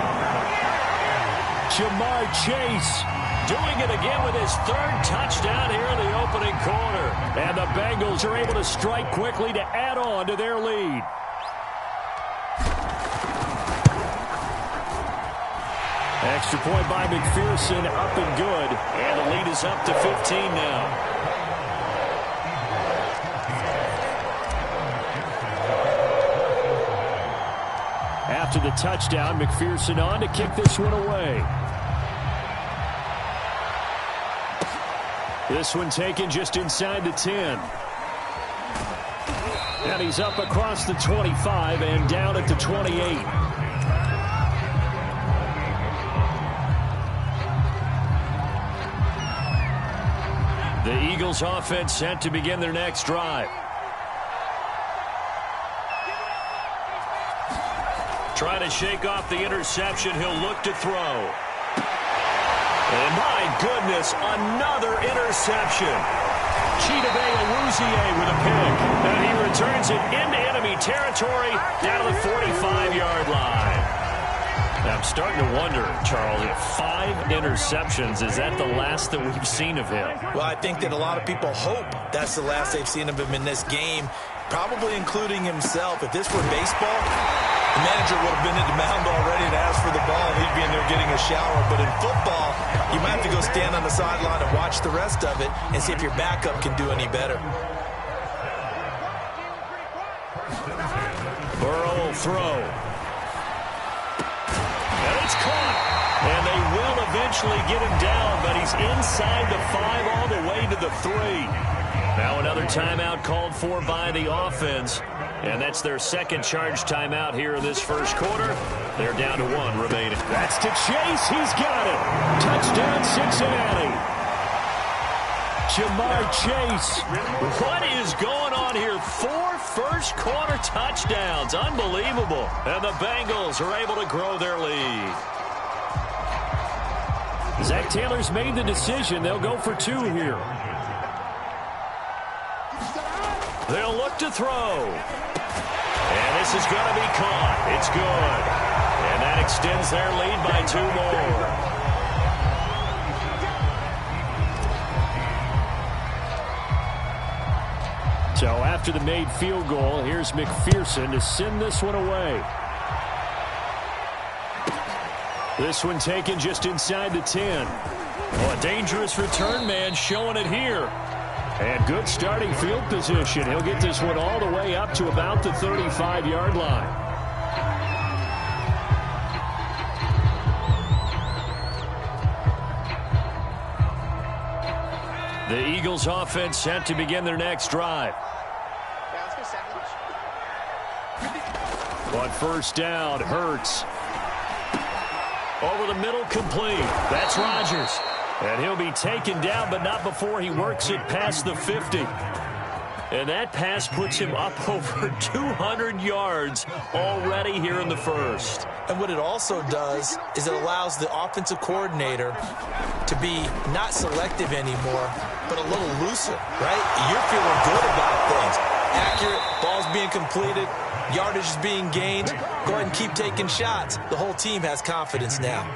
Jamar Chase doing it again with his 3rd touchdown here in the opening quarter. And the Bengals are able to strike quickly to add on to their lead. Extra point by McPherson, up and good. And the lead is up to 15 now. After the touchdown, McPherson on to kick this one away. This one taken just inside the 10. And he's up across the 25 and down at the 28. The Eagles offense set to begin their next drive. Trying to shake off the interception. He'll look to throw. And my goodness, another interception. Chidobe Awuzie with a pick. And he returns it into enemy territory down to the 45-yard line. I'm starting to wonder, Charles, if 5 interceptions, is that the last that we've seen of him? Well, I think that a lot of people hope that's the last they've seen of him in this game, probably including himself. If this were baseball, the manager would have been at the mound already to ask for the ball. He'd be in there getting a shower. But in football, you might have to go stand on the sideline and watch the rest of it and see if your backup can do any better. Burrow will throw. And it's caught. And they will eventually get him down, but he's inside the 5 all the way to the 3. Now another timeout called for by the offense. And that's their 2nd charge timeout here in this first quarter. They're down to 1 remaining. That's to Chase. He's got it. Touchdown, Cincinnati. Jamar Chase. What is going on here? 4 first-quarter touchdowns. Unbelievable. And the Bengals are able to grow their lead. Zach Taylor's made the decision. They'll go for 2 here. They'll look to throw. And this is going to be caught. It's good. And that extends their lead by 2 more. So after the made field goal, here's McPherson to send this one away. This one taken just inside the 10. Oh, a dangerous return man showing it here. And good starting field position. He'll get this one all the way up to about the 35-yard line. The Eagles offense set to begin their next drive. On first down, Hurts. Over the middle, complete. That's Rodgers. And he'll be taken down, but not before he works it past the 50. And that pass puts him up over 200 yards already here in the first. And what it also does is it allows the offensive coordinator to be not selective anymore, but a little looser, right? You're feeling good about things. Accurate, balls being completed, yardage is being gained. Go ahead and keep taking shots. The whole team has confidence now.